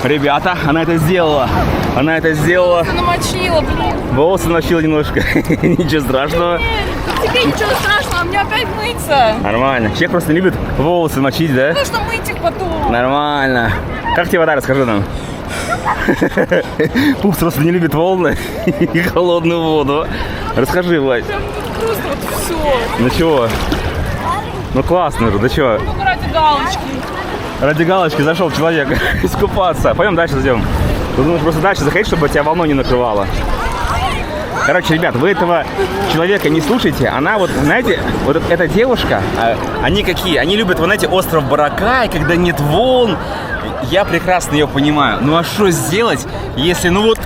ребята, она это сделала. Ты намочила, блин. Волосы намочила немножко, ничего страшного. Тебе ничего страшного, мне опять мыться. Нормально, человек просто не любит волосы мочить, да? Нужно мыть их потом. Нормально. Как тебе вода, расскажи нам. Пупс просто не любит волны и холодную воду. Расскажи, Влад. Просто вот все. Ну чего? Ну классно же, да чего? Ну, ради галочки. Ради галочки зашел человек искупаться. Пойдем дальше зайдем. Ты думаешь, просто дальше заходить, чтобы тебя волной не накрывало. Короче, ребят, вы этого человека не слушайте. Она вот, знаете, вот эта девушка, они какие? Они любят, вы знаете, остров Боракай, когда нет волн. Я прекрасно ее понимаю. Ну а что сделать, если, ну вот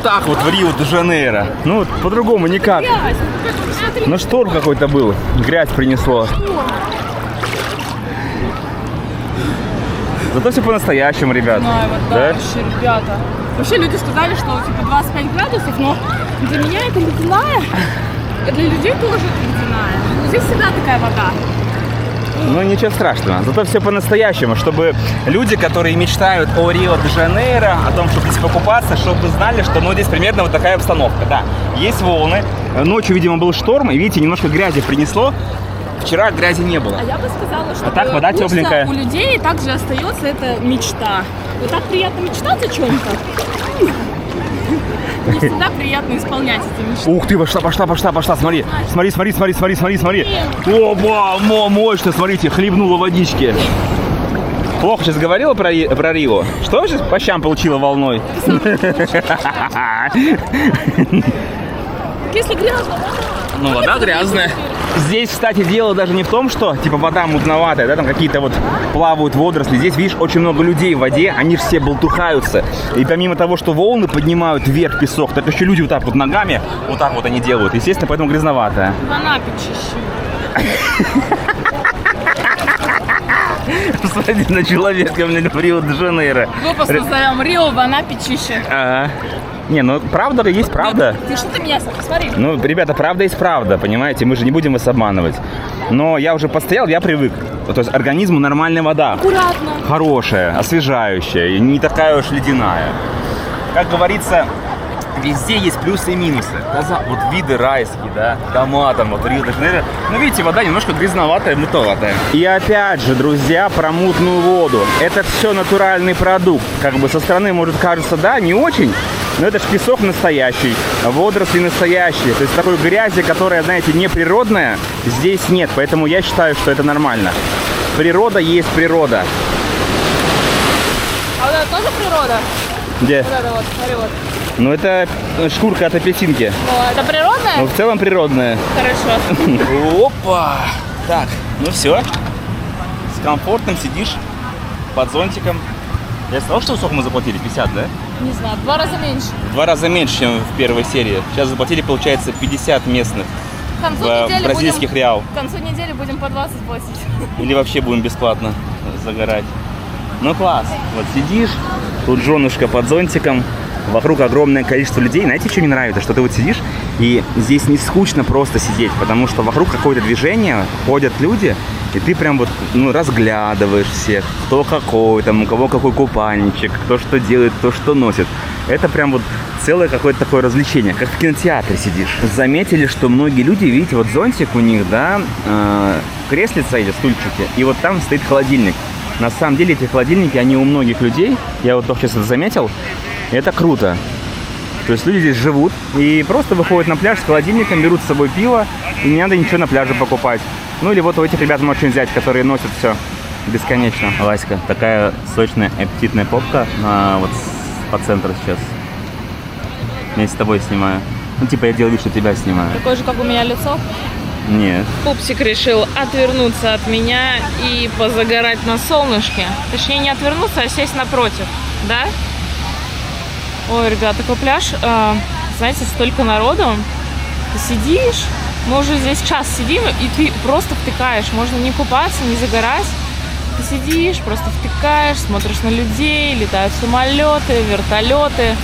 так вот в Рио-де-Жанейро? Ну вот по-другому никак. Ну шторм какой-то был, грязь принесло. Зато все по-настоящему, ребят. Да, вообще, ребята. Вообще люди сказали, что типа 25 градусов, но для меня это ледяная, а для людей тоже это ледяная. Но здесь всегда такая вода. Ну ничего страшного, зато все по-настоящему, чтобы люди, которые мечтают о Рио-де-Жанейро, о том, чтобы здесь покупаться, чтобы знали, что ну здесь примерно вот такая обстановка. Да, есть волны, ночью, видимо, был шторм, и видите, немножко грязи принесло. Вчера грязи не было. А я бы сказала, что так вода тепленькая. у людей также остается эта мечта. Вот так приятно мечтать о чем-то. Не всегда приятно исполнять эти мечты. Ух ты, пошла, смотри. Смотри. Опа, мощно, смотрите, хлебнула водички. Плохо сейчас говорила про Рио. Что сейчас по щам получила волной? Если грязно, ну вода грязная. Здесь, кстати, дело даже не в том, что типа вода мутноватая, да, там какие-то вот плавают водоросли. Здесь, видишь, очень много людей в воде, они же все болтухаются. И помимо того, что волны поднимают вверх песок, так еще люди вот так вот ногами, вот так вот они делают. Естественно, поэтому грязноватая. в Анапе чище. Посмотри на человека, блин, в Рио-де-Жанейро. Выпуск назовем Рио, в Анапе чище. Ага. Не, ну правда есть правда. Ты что ты меня смотри? Ну, ребята, правда есть правда, понимаете? Мы же не будем вас обманывать. Но я уже постоял, я привык. То есть организму нормальная вода. Аккуратно. Хорошая, освежающая, и не такая уж ледяная. Как говорится, везде есть плюсы и минусы. Вот виды райские, да, дома там, вот Рио-де-Жанейро. Но видите, вода немножко грязноватая, мутноватая. И опять же, друзья, про мутную воду. Это все натуральный продукт. Как бы со стороны может кажется, да, не очень. Но это же песок настоящий, водоросли настоящие. То есть такой грязи, которая, знаете, не природная, здесь нет. Поэтому я считаю, что это нормально. Природа есть природа. А вот это тоже природа? Где? Вот это вот, смотри вот. Ну это шкурка от апельсинки. О, это природная? Ну в целом природная. Хорошо. Опа! Так, ну все. С комфортом сидишь под зонтиком. Я сказал, что сколько мы заплатили? 50, да? Не знаю, в 2 раза меньше. В 2 раза меньше, чем в первой серии. Сейчас заплатили, получается, 50 местных. К концу недели бразильских реал. К концу недели будем по 28. Или вообще будем бесплатно загорать. Ну класс. Вот сидишь, тут женушка под зонтиком, вокруг огромное количество людей. Знаете, что мне нравится? Что ты вот сидишь, и здесь не скучно просто сидеть, потому что вокруг какое-то движение, ходят люди, и ты прям вот разглядываешь всех, кто какой, там, у кого какой купальничек, кто что делает, кто что носит. Это прям вот целое какое-то такое развлечение, как в кинотеатре сидишь. Заметили, что многие люди, видите, вот зонтик у них, да, креслица или стульчики, и вот там стоит холодильник. На самом деле эти холодильники, они у многих людей, я вот только сейчас это заметил, и это круто. То есть люди здесь живут и просто выходят на пляж с холодильником, берут с собой пиво, и не надо ничего на пляже покупать. Ну или вот у этих ребят можно взять, которые носят все бесконечно. Васька, такая сочная, аппетитная попка вот по центру сейчас. Я с тобой снимаю. Ну типа я делаю вид, что тебя снимаю. Такое же, как у меня лицо. Нет. Пупсик решил отвернуться от меня и позагорать на солнышке. Точнее, не отвернуться, а сесть напротив. Да? Ой, ребят, такой пляж. Знаете, столько народу. Ты сидишь, мы уже здесь час сидим, и ты просто втыкаешь. Можно не купаться, не загорать. Ты сидишь, просто втыкаешь, смотришь на людей, летают самолеты, вертолеты.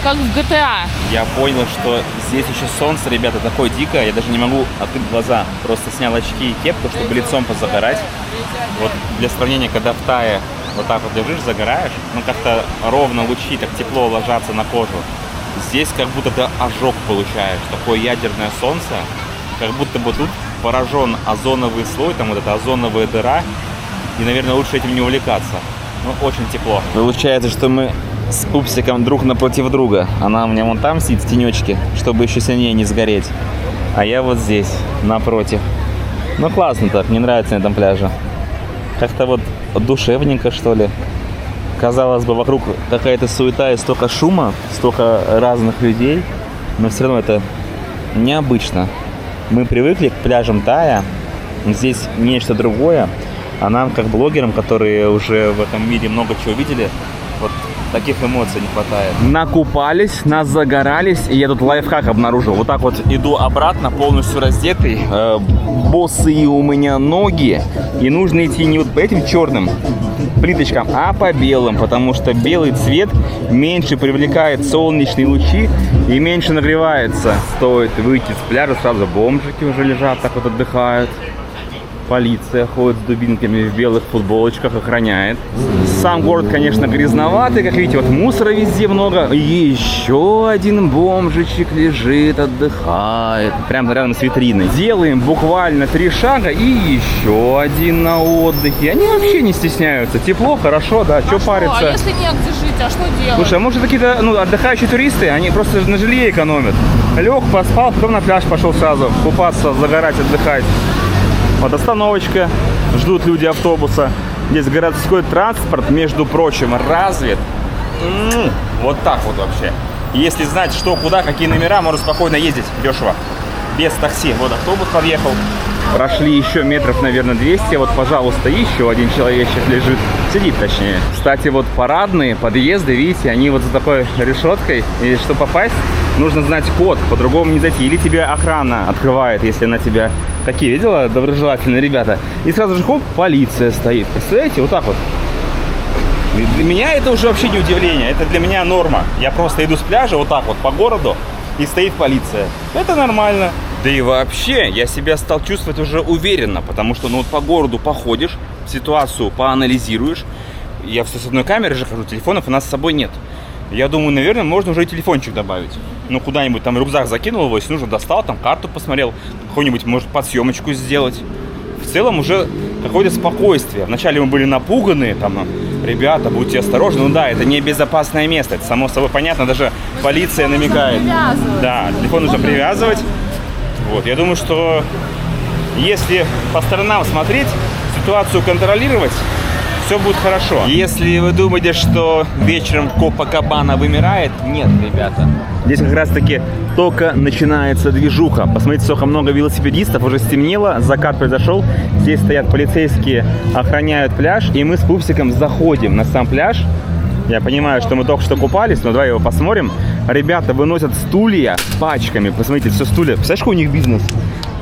Как в GTA. Я понял, что здесь еще солнце, ребята, такое дикое, я даже не могу открыть глаза. Просто снял очки и кепку, чтобы лицом позагорать. Вот для сравнения, когда в Тае вот так вот лежишь, загораешь, как-то ровно лучи так тепло ложатся на кожу. Здесь как будто ты ожог получаешь, такое ядерное солнце, как будто бы тут поражен озоновый слой, там вот эта озоновая дыра, и, наверное, лучше этим не увлекаться. Очень тепло. Получается, что мы с Пупсиком друг напротив друга. Она у меня вон там сидит в тенечке, чтобы еще сильнее не сгореть. А я вот здесь, напротив. Классно так, мне нравится на этом пляже. Как-то вот душевненько, что ли. Казалось бы, вокруг какая-то суета и столько шума, столько разных людей. Но все равно это необычно. Мы привыкли к пляжам Тая. Здесь нечто другое. А нам, как блогерам, которые уже в этом мире много чего видели, вот таких эмоций не хватает. Накупались, загорались, и я тут лайфхак обнаружил. Вот так вот иду обратно, полностью раздетый, босые у меня ноги, и нужно идти не вот по этим черным плиточкам, а по белым, потому что белый цвет меньше привлекает солнечные лучи и меньше нагревается. Стоит выйти с пляжа, сразу бомжики уже лежат, так вот отдыхают. Полиция ходит с дубинками в белых футболочках, охраняет. Сам город, конечно, грязноватый. Как видите, вот мусора везде много. И еще один бомжичек лежит, отдыхает. Прямо рядом с витриной. Делаем буквально 3 шага и еще один на отдыхе. Они вообще не стесняются. Тепло, хорошо, да, что париться. А если негде жить, а что делать? Слушай, а может какие-то отдыхающие туристы, они просто на жилье экономят. Лег, поспал, потом на пляж пошел сразу купаться, загорать, отдыхать. Вот остановочка, ждут люди автобуса. Здесь городской транспорт, между прочим, развит. Вот так вот вообще. Если знать, что, куда, какие номера, можно спокойно ездить дешево. Без такси. Вот автобус подъехал. Прошли еще метров, наверное, 200. Вот, пожалуйста, еще один человечек лежит. Сидит, точнее. Кстати, вот парадные подъезды, видите, они вот за такой решеткой. И чтобы попасть, нужно знать код, по-другому не зайти. Или тебе охрана открывает, если она тебя... Такие, видела, доброжелательные ребята. И сразу же, хоп, полиция стоит. Представляете, вот так вот. И для меня это уже вообще не удивление. Это для меня норма. Я просто иду с пляжа вот так вот по городу, и стоит полиция. Это нормально. Да и вообще, я себя стал чувствовать уже уверенно, потому что вот по городу походишь, ситуацию поанализируешь. Я все с одной камерой же хожу, телефонов у нас с собой нет. Я думаю, наверное, можно уже и телефончик добавить. Куда-нибудь там рюкзак закинул его, если нужно, достал, там карту посмотрел, какую-нибудь, может, подсъемочку сделать. В целом уже какое-то спокойствие. Вначале мы были напуганы, там, ребята, будьте осторожны. Да, это не безопасное место, это само собой понятно, даже полиция намекает. Да, телефон нужно привязывать. Вот, я думаю, что если по сторонам смотреть, ситуацию контролировать, все будет хорошо. Если вы думаете, что вечером Копакабана вымирает, нет, ребята. Здесь как раз таки только начинается движуха. Посмотрите, сколько много велосипедистов, уже стемнело, закат произошел. Здесь стоят полицейские, охраняют пляж, и мы с Пупсиком заходим на сам пляж. Я понимаю, что мы только что купались, но давай его посмотрим. Ребята выносят стулья пачками. Посмотрите, все стулья. Представляешь, какой у них бизнес?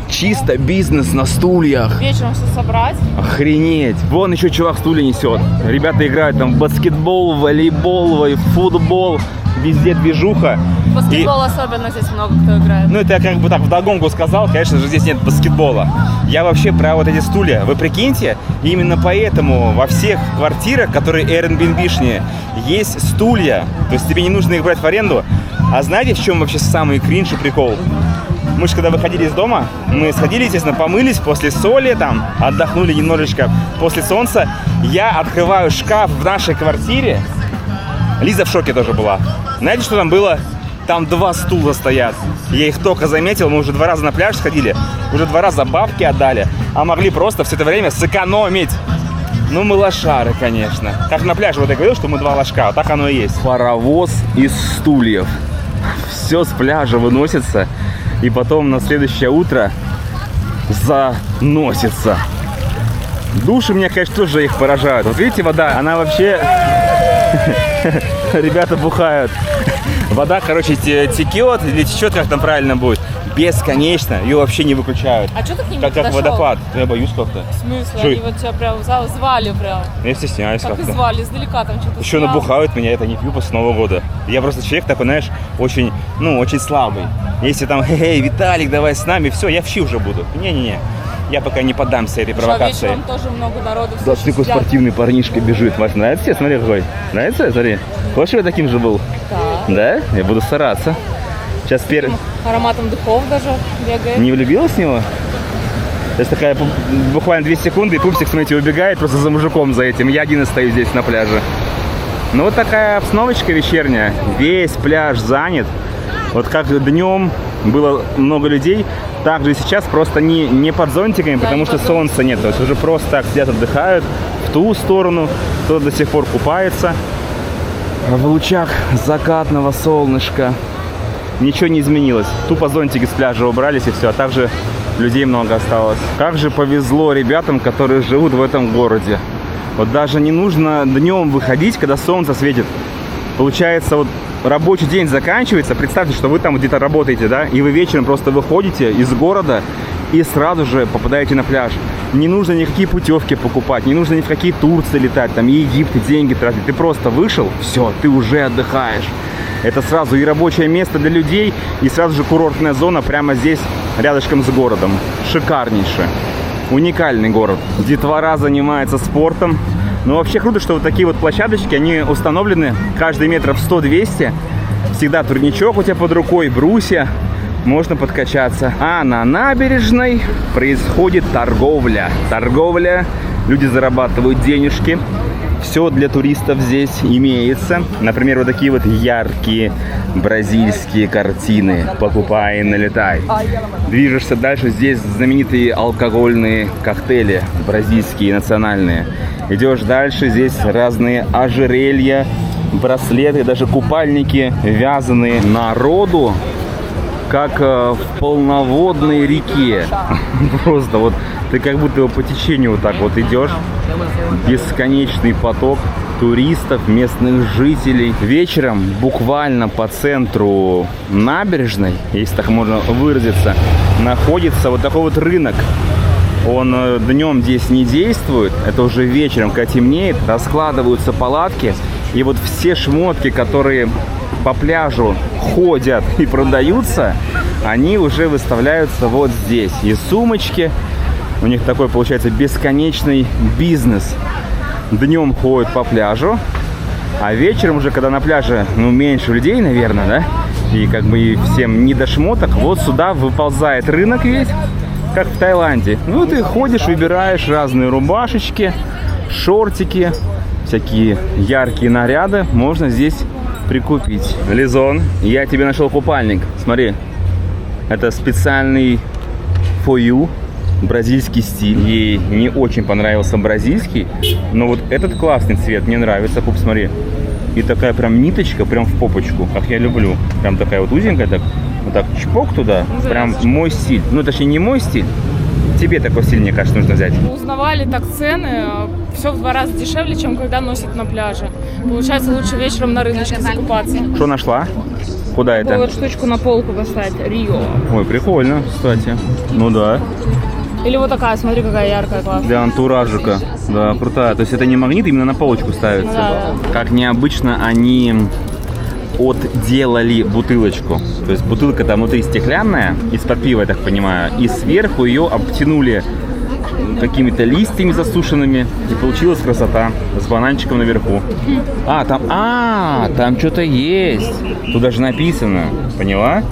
чисто бизнес на стульях. Вечером все собрать. Охренеть. Вон еще чувак стулья несет. Ребята играют там в баскетбол, волейбол, футбол. Везде движуха. Баскетбол особенно здесь много кто играет. Ну, это я как бы так вдогонку сказал. Конечно же, здесь нет баскетбола. Я вообще про вот эти стулья. Вы прикиньте, именно поэтому во всех квартирах, которые Airbnb-шные, есть стулья. То есть тебе не нужно их брать в аренду. А знаете, в чем вообще самый кринж и прикол? Мы же когда выходили из дома, мы сходили, естественно, помылись после соли, там, отдохнули немножечко после солнца. Я открываю шкаф в нашей квартире. Лиза в шоке тоже была. Знаете, что там было? Там 2 стула стоят. Я их только заметил, мы уже 2 раза на пляж сходили, уже 2 раза бабки отдали, а могли просто все это время сэкономить. Ну, мы лошары, конечно. Как на пляже, вот я говорил, что мы 2 ложка, вот так оно и есть. Паровоз из стульев. Все с пляжа выносится, и потом на следующее утро заносится. Души меня, конечно, тоже их поражают. Вот видите, вода, она вообще... Ребята бухают. Вода, короче, текет или течет, как там правильно будет. Бесконечно. Ее вообще не выключают. А что ты к ним как водопад. Я боюсь как-то. В смысле? Что? Они вот тебя прям звали прям. Я стесняюсь Как и как-то. звали, издалека там что-то. Еще стоял. набухают меня, это не пью после Нового года. Я просто человек такой, знаешь, очень, очень слабый. Если там, эй, Виталик, давай с нами, все, я в щи уже буду. Не-не-не. Я пока не поддамся этой провокации. Вечером тоже много народу. Да, такой спортивный парнишка бежит. Вась, нравится тебе? Смотри какой. Нравится? Смотри. Хочешь, я таким же был? Да. Да? Я буду стараться. Сейчас Ароматом духов даже бегает. Не влюбилась в него? Сейчас такая буквально 2 секунды, и пупсик, смотрите, убегает просто за мужиком за этим. Я один остаюсь здесь на пляже. Ну вот такая обстановочка вечерняя. Весь пляж занят. Вот как днем было много людей, так же и сейчас просто не под зонтиками, потому что солнца нет. То есть уже просто так сидят, отдыхают в ту сторону, кто-то до сих пор купается в лучах закатного солнышка. Ничего не изменилось. Тупо зонтики с пляжа убрались и все. А также людей много осталось. Как же повезло ребятам, которые живут в этом городе. Вот даже не нужно днем выходить, когда солнце светит. Получается, вот рабочий день заканчивается. Представьте, что вы там где-то работаете, да? И вы вечером просто выходите из города и сразу же попадаете на пляж. Не нужно никакие путевки покупать, не нужно ни в какие Турции летать, там, и Египет, деньги тратить. Ты просто вышел, все, ты уже отдыхаешь. Это сразу и рабочее место для людей, и сразу же курортная зона прямо здесь, рядышком с городом. Шикарнейший. Уникальный город. Детвора занимается спортом. Но вообще круто, что вот такие вот площадочки, они установлены каждый метров 100-200. Всегда турничок у тебя под рукой, брусья. Можно подкачаться. А на набережной происходит торговля. Торговля. Люди зарабатывают денежки. Все для туристов здесь имеется. Например, вот такие вот яркие бразильские картины. Покупай и налетай. Движешься дальше. Здесь знаменитые алкогольные коктейли. Бразильские, национальные. Идешь дальше. Здесь разные ожерелья, браслеты, даже купальники вязаные. Народу как в полноводной реке. Просто вот ты как будто по течению вот так вот идешь. Бесконечный поток туристов, местных жителей. Вечером буквально по центру набережной, если так можно выразиться, находится вот такой вот рынок. Он днем здесь не действует, это уже вечером, когда темнеет, раскладываются палатки. И вот все шмотки, которые по пляжу ходят и продаются, они уже выставляются вот здесь. И сумочки, у них такой получается бесконечный бизнес. Днем ходят по пляжу, а вечером уже, когда на пляже, меньше людей, наверное, да, и как бы и всем не до шмоток, вот сюда выползает рынок весь, как в Таиланде. Ну, ты ходишь, выбираешь разные рубашечки, шортики, всякие яркие наряды можно здесь прикупить. Лизон, я тебе нашел купальник. Смотри, это специальный for you, бразильский стиль. Ей не очень понравился бразильский, но вот этот классный цвет мне нравится. Пуп, смотри. И такая прям ниточка, прям в попочку, как я люблю. Прям такая вот узенькая, так, вот так чпок туда. Прям мой стиль. Ну, точнее, не мой стиль. Тебе такой стиль, мне кажется, нужно взять. Узнавали так цены, все в 2 раза дешевле, чем когда носят на пляже. Получается, лучше вечером на рыночке закупаться. Что нашла? Куда это? Вот штучку на полку поставить. Рио. Ой, прикольно, кстати. Ну да. Или вот такая, смотри, какая яркая, классная. Для антуражика. Да, крутая. То есть это не магнит, именно на полочку ставится. Да. Как необычно они отделали бутылочку. То есть бутылка там внутри стеклянная, из-под пива, я так понимаю, и сверху ее обтянули какими-то листьями засушенными, и получилась красота с бананчиком наверху. Там что-то есть. Тут даже написано, поняла?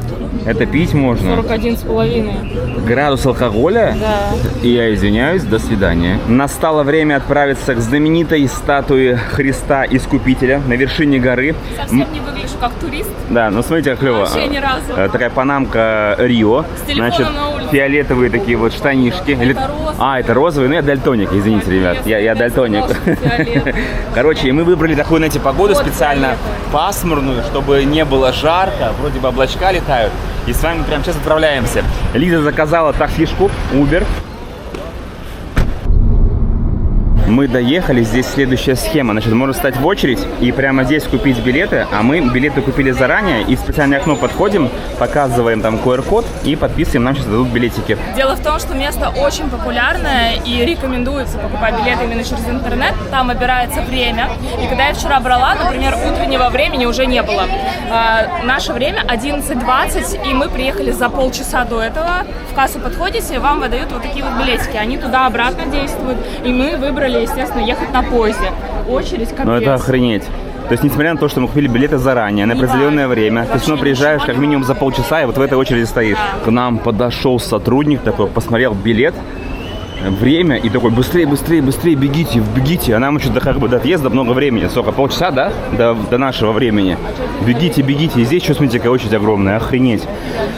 Это пить можно. 41,5. Градус алкоголя? Да. И я извиняюсь, до свидания. Настало время отправиться к знаменитой статуе Христа Искупителя на вершине горы. Совсем не выгляжу как турист. Да, ну смотрите, как клево. Вообще ни разу. Такая панамка Рио. С телефоном на улице. Фиолетовые такие вот штанишки. Это розовый. Это розовый. Ну, я дальтоник, извините, ребят. Я дальтоник. Короче, мы выбрали такую, знаете, погоду Вот специально фиолетовый. пасмурную, чтобы не было жарко. Вроде бы облачка летают. И с вами прямо сейчас отправляемся. Лиза заказала таксишку, Uber. Мы доехали, здесь следующая схема. Значит, можно встать в очередь и прямо здесь купить билеты. А мы билеты купили заранее и в специальное окно подходим, показываем там QR-код и подписываем, нам сейчас дадут билетики. Дело в том, что место очень популярное и рекомендуется покупать билеты именно через интернет. Там выбирается время. И когда я вчера брала, например, утреннего времени уже не было. Наше время 11:20, и мы приехали за полчаса до этого. В кассу подходите, вам выдают вот такие вот билетики. Они туда-обратно действуют. И мы выбрали, естественно, ехать на поезде. Очередь капец. Ну это охренеть. То есть, несмотря на то, что мы купили билеты заранее, на определенное время, ты все равно приезжаешь как минимум за полчаса и вот в этой очереди стоишь. Да. К нам подошел сотрудник такой, посмотрел билет, время и такой: быстрее, быстрее, быстрее, бегите, бегите. А нам еще до отъезда много времени. Сколько, полчаса, да? До нашего времени. Бегите, бегите. И здесь, что, смотрите, какая очередь огромная, охренеть.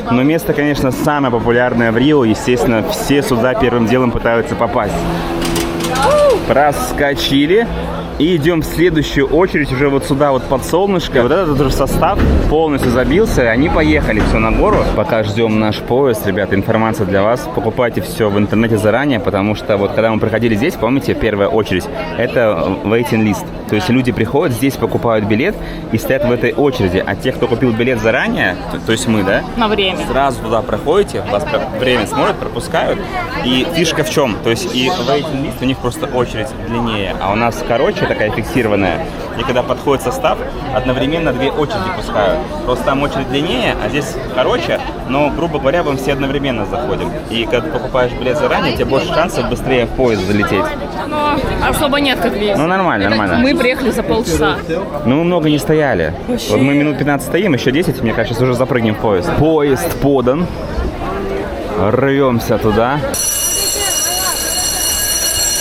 Но место, конечно, самое популярное в Рио. Естественно, все сюда первым делом пытаются попасть. Проскочили. И идем в следующую очередь уже вот сюда, вот под солнышко. Вот этот уже состав полностью забился, и они поехали все на гору. Пока ждем наш поезд, ребята, информация для вас. Покупайте все в интернете заранее, потому что вот когда мы проходили здесь, помните, первая очередь, это waiting list. То есть люди приходят, здесь покупают билет и стоят в этой очереди. А те, кто купил билет заранее, то есть мы, да? На время. Сразу туда проходите, вас время смотрят, пропускают. И фишка в чем? То есть и waiting list у них просто очередь длиннее, а у нас короче, такая фиксированная. И когда подходит состав, одновременно две очереди пускают. Просто там очередь длиннее, а здесь короче, но, грубо говоря, мы все одновременно заходим. И когда ты покупаешь билет заранее, у тебя больше шансов быстрее в поезд залететь. Но особо нет, как видите. Ну, нормально, нормально. Мы приехали за полчаса. Ну, мы много не стояли. Вот мы минут 15 стоим, еще 10, мне кажется, сейчас уже запрыгнем в поезд. Поезд подан. Рвемся туда.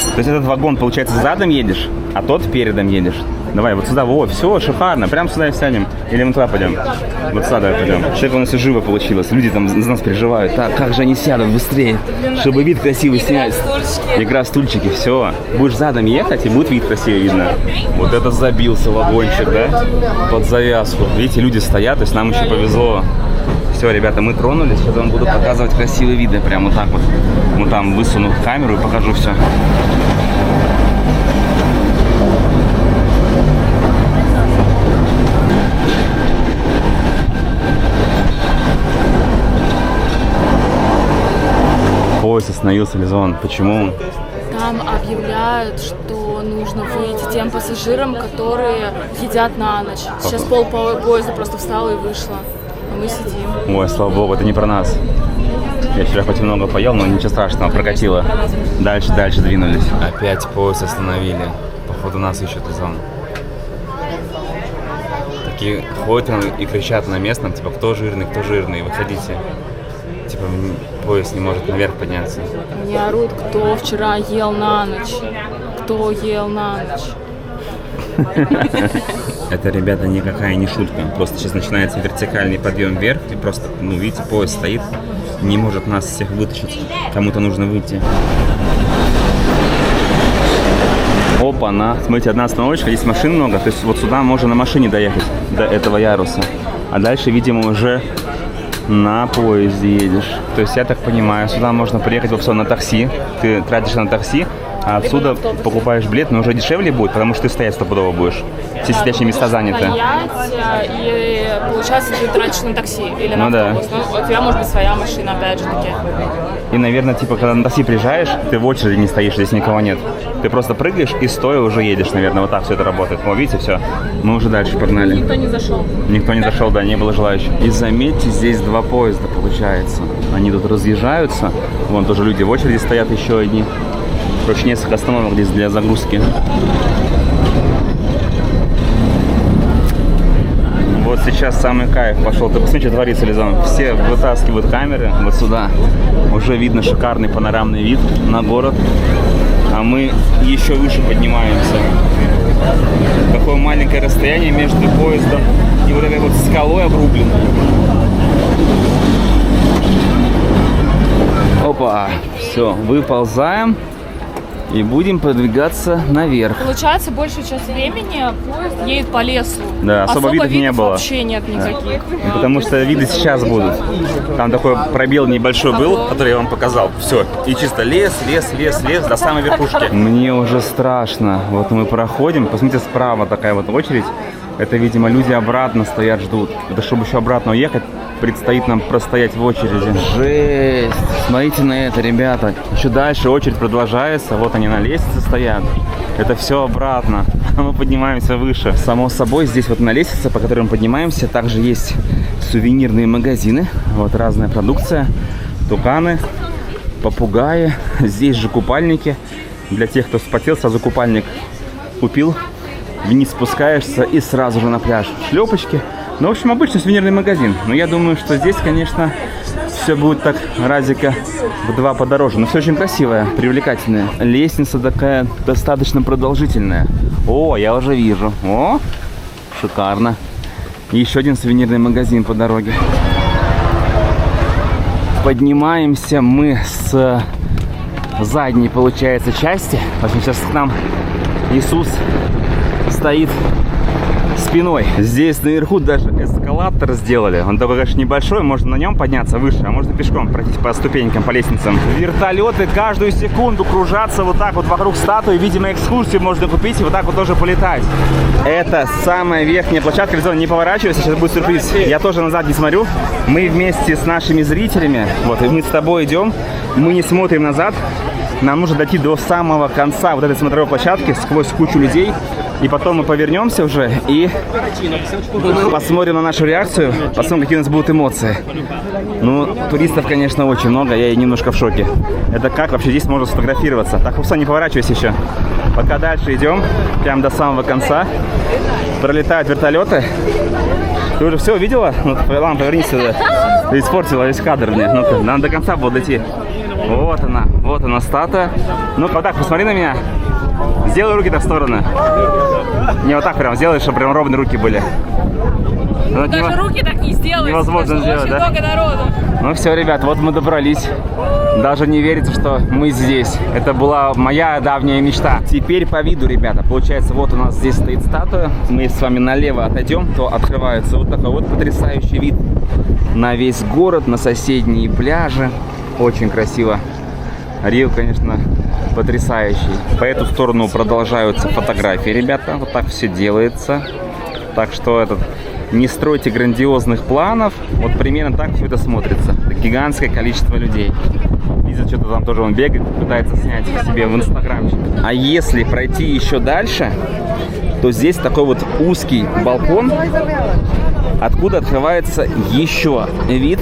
То есть этот вагон, получается, задом едешь, а тот передом едешь. Давай, вот сюда, вот, все, шикарно, прям сюда и сядем. Или мы туда пойдем? Вот сюда давай пойдем. Человек у нас и живо получилось, люди там за нас переживают. Так, как же они сядут быстрее, чтобы вид красивый снять. Игра в стульчики, все. Будешь задом ехать, и будет вид красивый видно. Вот это забился вагончик, да? Под завязку. Видите, люди стоят, то есть нам еще повезло. Все, ребята, мы тронулись, сейчас вам буду показывать красивые виды, прям вот так вот. Ну там высуну камеру и покажу все. Поезд остановился, Лизон. Почему? Там объявляют, что нужно выйти тем пассажирам, которые едят на ночь. Сейчас поезда просто встала и вышла, а мы сидим. Ой, слава богу, это не про нас. Я вчера хоть немного поел, но ничего страшного, прокатило. Дальше двинулись. Опять поезд остановили. Походу нас ищут, Лизон. Такие ходят и кричат на местном, типа, кто жирный, выходите. Типа, поезд не может наверх подняться. Они орут, кто вчера ел на ночь, кто ел на ночь. Это, ребята, никакая не шутка. Просто сейчас начинается вертикальный подъем вверх, и просто, ну, видите, поезд стоит, не может нас всех вытащить. Кому-то нужно выйти. Опа-на. Смотрите, одна остановочка, здесь машин много, то есть вот сюда можно на машине доехать до этого яруса. А дальше, видимо, уже на поезде едешь. То есть, я так понимаю, сюда можно приехать, все, на такси. Ты тратишь на такси, А либо отсюда на автобусе. покупаешь билет, но уже дешевле будет, потому что ты стоять стопудово будешь. Все сидящие места заняты. Стоять, и получается, ты тратишь на такси или на Ну да. автобус. Ну, у тебя может быть своя машина, опять же таки. И, наверное, типа, когда на такси приезжаешь, ты в очереди не стоишь, здесь никого нет. Ты просто прыгаешь и стоя уже едешь, наверное, вот так все это работает. О, видите, все. Мы уже дальше погнали. Никто не зашел. Никто не зашел, да, не было желающих. И заметьте, здесь 2 поезда получается. Они тут разъезжаются. Вон тоже люди в очереди стоят, еще одни. Короче, несколько остановок здесь для загрузки. Вот сейчас самый кайф пошел. Ты посмотри, что творится, Лизон. Все вытаскивают камеры вот сюда. Уже видно шикарный панорамный вид на город. А мы еще выше поднимаемся. Такое маленькое расстояние между поездом и вот этой вот скалой обрубленной. Опа, все, выползаем и будем продвигаться наверх. Получается, большую часть времени поезд едет по лесу. Да, особо видов не было. Вообще нет никаких. Потому что виды сейчас будут. Там такой пробел небольшой был, который я вам показал. Все. И чисто лес, лес, лес, лес до самой верхушки. Мне уже страшно. Вот мы проходим. Посмотрите, справа такая вот очередь. Это, видимо, люди обратно стоят, ждут. Это чтобы еще обратно уехать, предстоит нам простоять в очереди. Жесть! Смотрите на это, ребята. Еще дальше очередь продолжается. Вот они на лестнице стоят. Это все обратно. А мы поднимаемся выше. Само собой, здесь вот на лестнице, по которой мы поднимаемся, также есть сувенирные магазины. Вот разная продукция. Туканы, попугаи. Здесь же купальники. Для тех, кто вспотел, сразу купальник купил. Вниз спускаешься и сразу же на пляж. Шлепочки. Ну, в общем, обычный сувенирный магазин. Но я думаю, что здесь, конечно, все будет так разика в 2 подороже. Но все очень красивое, привлекательное. Лестница такая достаточно продолжительная. О, я уже вижу. О, шикарно. И еще один сувенирный магазин по дороге. Поднимаемся мы с задней, получается, части. В общем, сейчас к нам Иисус стоит спиной. Здесь наверху даже эскалатор сделали. Он такой, конечно, небольшой, можно на нем подняться выше, а можно пешком пройтись по ступенькам, по лестницам. Вертолеты каждую секунду кружатся вот так вот вокруг статуи. Видимо, экскурсию можно купить и вот так вот тоже полетать. Это самая верхняя площадка. Лизон, не поворачивайся, сейчас будет сюрприз. Я тоже назад не смотрю. Мы вместе с нашими зрителями, вот, и мы с тобой идем, мы не смотрим назад. Нам нужно дойти до самого конца вот этой смотровой площадки сквозь кучу людей. И потом мы повернемся уже и посмотрим на нашу реакцию, посмотрим, какие у нас будут эмоции. Ну, туристов, конечно, очень много, я немножко в шоке. Это как вообще здесь можно сфотографироваться? Так, Руслан, не поворачивайся еще. Пока дальше идем, прям до самого конца. Пролетают вертолеты. Ты уже все увидела? Ну, ладно, повернись сюда. Ты испортила весь кадр мне. Ну-ка, нам до конца было дойти. Вот она статуя. Ну-ка, вот так, посмотри на меня. Сделай руки так в стороны. Не вот так прям сделай, чтобы прям ровные руки были. Даже руки так не сделать. Невозможно сделать, да? Много народу. Ну все, ребят, вот мы добрались. Даже не верится, что мы здесь. Это была моя давняя мечта. Теперь по виду, ребята. Получается, вот у нас здесь стоит статуя. Мы с вами налево отойдем, то открывается вот такой вот потрясающий вид на весь город, на соседние пляжи. Очень красиво. Рио, конечно, потрясающий. По эту сторону продолжаются фотографии, ребята. Вот так все делается. Так что не стройте грандиозных планов. Вот примерно так все это смотрится. Это гигантское количество людей. Видите, что-то там тоже он бегает, пытается снять себе в инстаграмчик. А если пройти еще дальше, то здесь такой вот узкий балкон, откуда открывается еще вид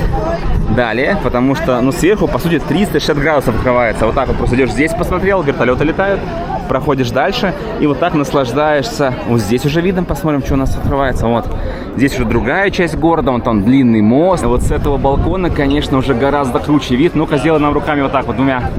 далее, потому что, ну, сверху, по сути, 360 градусов открывается. Вот так вот просто идешь здесь, посмотрел, вертолеты летают, проходишь дальше и вот так наслаждаешься. Вот здесь уже видом, посмотрим, что у нас открывается. Вот здесь уже другая часть города, вон там длинный мост. Вот с этого балкона, конечно, уже гораздо круче вид. Ну-ка, сделай нам руками вот так вот, двумя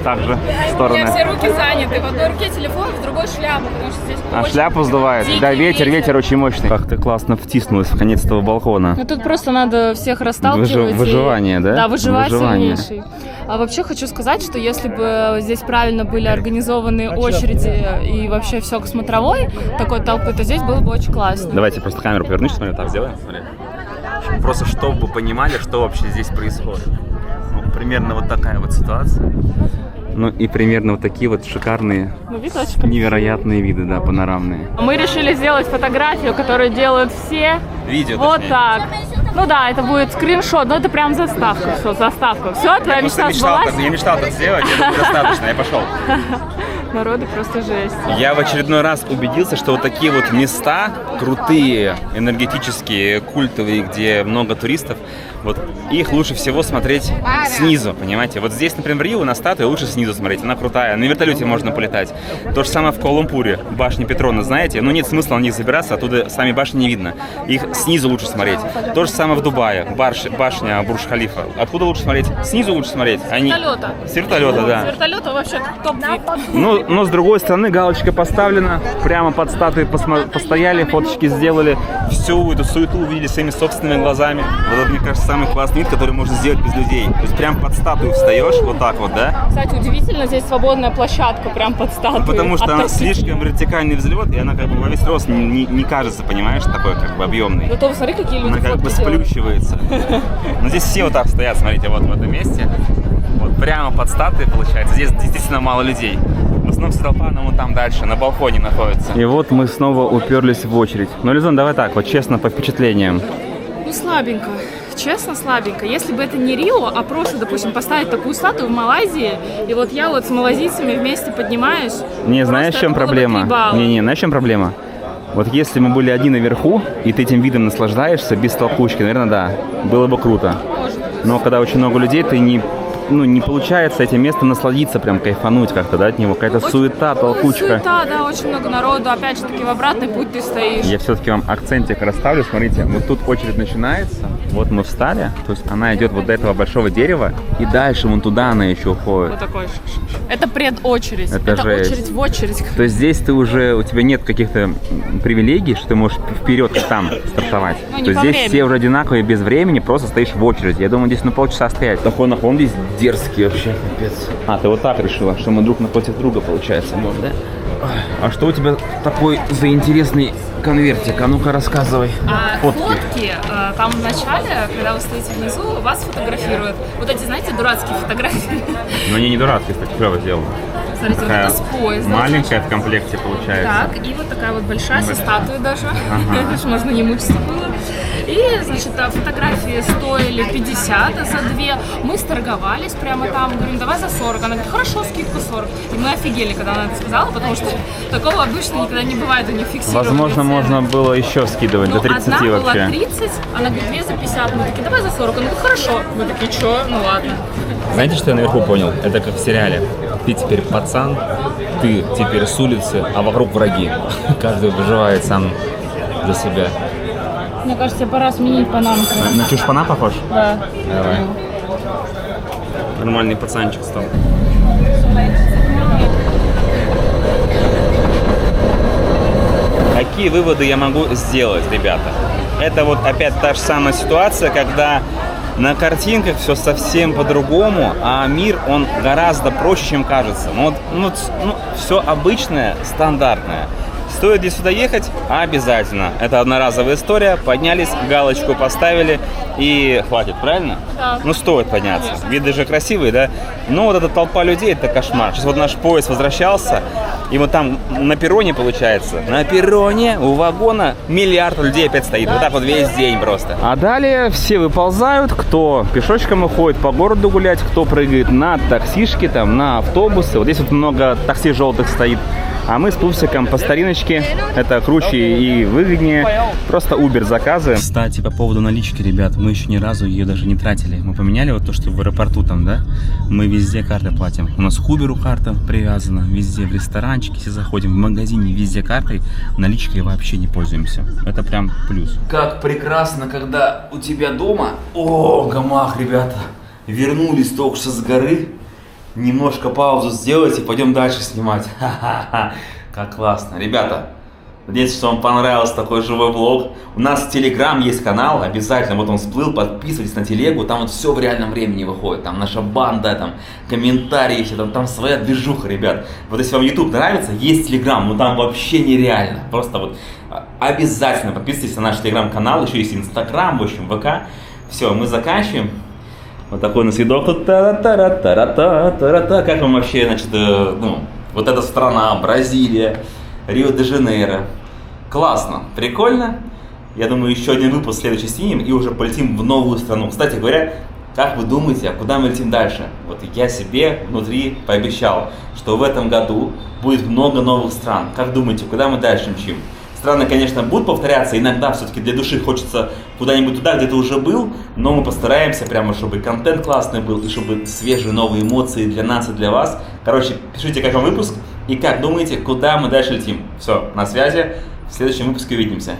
также стороны. У меня все руки заняты. В одной руке телефон, в другой шляпа, потому что здесь шляпу сдувает? Да, ветер очень мощный. Как ты классно втиснулась в конец этого балкона. Ну тут просто надо всех расталкивать. Выживание, да? Да, выживать сильнейший. А вообще хочу сказать, что если бы здесь правильно были организованы очереди и вообще все к смотровой такой толпы, то здесь было бы очень классно. Давайте просто камеру повернуть, смотри, так сделаем. Смотри. Просто чтобы вы понимали, что вообще здесь происходит. Ну, примерно вот такая вот ситуация. Ну и примерно вот такие вот шикарные, Ну, вид очень красивый. невероятные виды, да, панорамные. Мы решили сделать фотографию, которую делают все. Видео, Вот точнее. так. Ну да, это будет скриншот, но это прям заставка. Все, заставка. Все, твоя мечта сбылась. Я мечтал так сделать, это достаточно, я пошел. Народы просто жесть. Я в очередной раз убедился, что вот такие вот места крутые, энергетические, культовые, где много туристов, вот их лучше всего смотреть снизу, понимаете? Вот здесь, например, в Рио на статую лучше снизу смотреть, она крутая, на вертолете можно полетать. То же самое в Куала-Лумпуре, башни Петрона, знаете? Но нет смысла на них забираться, оттуда сами башни не видно. Их снизу лучше смотреть. То же самое в Дубае, башня Бурдж-Халифа. Откуда лучше смотреть? Снизу лучше смотреть. Они... Вертолета. С вертолета, да. С вертолета вообще топ-вид. Ну, но с другой стороны, галочка поставлена, прямо под статуей постояли, фоточки сделали, всю эту суету увидели своими собственными глазами. Вот это, мне кажется, самый классный вид, который можно сделать без людей. То есть прям под статую встаешь, вот так вот, да? Кстати, удивительно, здесь свободная площадка прям под статуей. Потому что она Относительно. слишком вертикальный взлет, и она как бы во весь рост не кажется, понимаешь, такой как бы объемный. Ну то посмотри, какие люди Она как бы фотки делают. сплющивается. Но здесь все вот так стоят, смотрите, вот в этом месте. Вот прямо под статуей получается. Здесь действительно мало людей. В основном вся толпа, но вон там дальше, на балконе находится. И вот мы снова уперлись в очередь. Ну, Лизон, давай так, вот честно, по впечатлениям. Ну, слабенько. Честно, слабенько. Если бы это не Рио, а просто, допустим, поставить такую статую в Малайзии, и вот я вот с малазийцами вместе поднимаюсь. Не, знаешь, в чем проблема? Не, знаешь, в чем проблема? Вот если мы были одни наверху, и ты этим видом наслаждаешься, без толкучки, наверное, да, было бы круто. Но когда очень много людей, ты не получается этим местом насладиться, прям кайфануть как-то, да, от него. Какая-то суета, толкучка. Суета, да, очень много народу. Опять же таки, в обратный путь ты стоишь. Я все-таки вам акцентик расставлю. Смотрите, вот тут очередь начинается. Вот мы встали. То есть она идет вот до этого большого дерева. И дальше вон туда она еще уходит. Вот такой. Это предочередь. Это жесть. очередь в очередь. То есть здесь ты уже, у тебя нет каких-то привилегий, что ты можешь вперед там стартовать. Ну, не То есть по здесь времени. все уже одинаковые, без времени, просто стоишь в очереди. Я думаю, здесь полчаса стоять. Такой нахон здесь дерзкий вообще, капец. А, ты вот так решила, что мы друг напротив друга, получается, может, да? А что у тебя такой за интересный конвертик? А ну-ка рассказывай. Фотки, там в начале, когда вы стоите внизу, вас фотографируют. Вот эти, знаете, дурацкие фотографии. Но они не дурацкие, кстати, клево сделано. Смотрите, вот это с поезда. Маленькая в комплекте получается. Так, и вот такая вот большая, со статуей даже. Даже можно не мучиться было. И, значит, фотографии стоили 50 за две. Мы сторговались прямо там, говорим, давай за 40. Она говорит, хорошо, скидку 40. И мы офигели, когда она это сказала, потому что такого обычно никогда не бывает, у них фиксированные Возможно, цены. можно было еще скидывать, до 30 одна вообще. была 30, она говорит, две за 50. Мы такие, давай за 40. Она говорит, хорошо. Мы такие, что? Ну ладно. Знаете, что я наверху понял? Это как в сериале. Ты теперь пацан, ты теперь с улицы, а вокруг враги. Каждый выживает сам за себя. Мне кажется, пора сменить панамку. На чушпана похож? Да. Давай. Нормальный пацанчик стал. Какие выводы я могу сделать, ребята? Это вот опять та же самая ситуация, когда на картинках все совсем по-другому, а мир, он гораздо проще, чем кажется. Все обычное, стандартное. Стоит ли сюда ехать? Обязательно. Это одноразовая история. Поднялись, галочку поставили и хватит, правильно? Да. Ну, стоит подняться. Виды же красивые, да? Но вот эта толпа людей, это кошмар. Сейчас вот наш поезд возвращался, и вот там на перроне, получается, на перроне у вагона миллиард людей опять стоит. Вот так вот весь день просто. А далее все выползают, кто пешочком уходит по городу гулять, кто прыгает на таксишки, там, на автобусы. Вот здесь вот много такси желтых стоит. А мы с Пупсиком по стариночке, это круче и выгоднее, просто Uber заказываем. Кстати, по поводу налички, ребят, мы еще ни разу ее даже не тратили. Мы поменяли вот то, что в аэропорту там, да, мы везде карты платим. У нас к Uber карта привязана, везде в ресторанчики, если заходим, в магазине, везде картой, наличкой вообще не пользуемся. Это прям плюс. Как прекрасно, когда у тебя дома, о, гамах, ребята, вернулись только что с горы. Немножко паузу сделать и пойдем дальше снимать. Ха-ха-ха, как классно. Ребята, надеюсь, что вам понравился такой живой влог. У нас в Телеграм есть канал, обязательно, вот он всплыл, подписывайтесь на телегу, там вот все в реальном времени выходит. Там наша банда, там комментарии, все, там своя движуха, ребят. Вот если вам YouTube нравится, есть Телеграм, но там вообще нереально. Просто вот обязательно подписывайтесь на наш Телеграм-канал, еще есть Инстаграм, в общем, ВК. Все, мы заканчиваем. Вот такой у нас видок тут. Та-ра-та-ра-та-ра-та-ра-та. Как вам вообще, значит, вот эта страна, Бразилия, Рио-де-Жанейро. Классно, прикольно. Я думаю, еще один выпуск следующий снимем и уже полетим в новую страну. Кстати говоря, как вы думаете, а куда мы летим дальше? Вот я себе внутри пообещал, что в этом году будет много новых стран. Как думаете, куда мы дальше мчим? Страны, конечно, будут повторяться, иногда все-таки для души хочется куда-нибудь туда, где ты уже был, но мы постараемся прямо, чтобы контент классный был, и чтобы свежие новые эмоции для нас и для вас. Короче, пишите, как вам выпуск, и как думаете, куда мы дальше летим. Все, на связи, в следующем выпуске увидимся.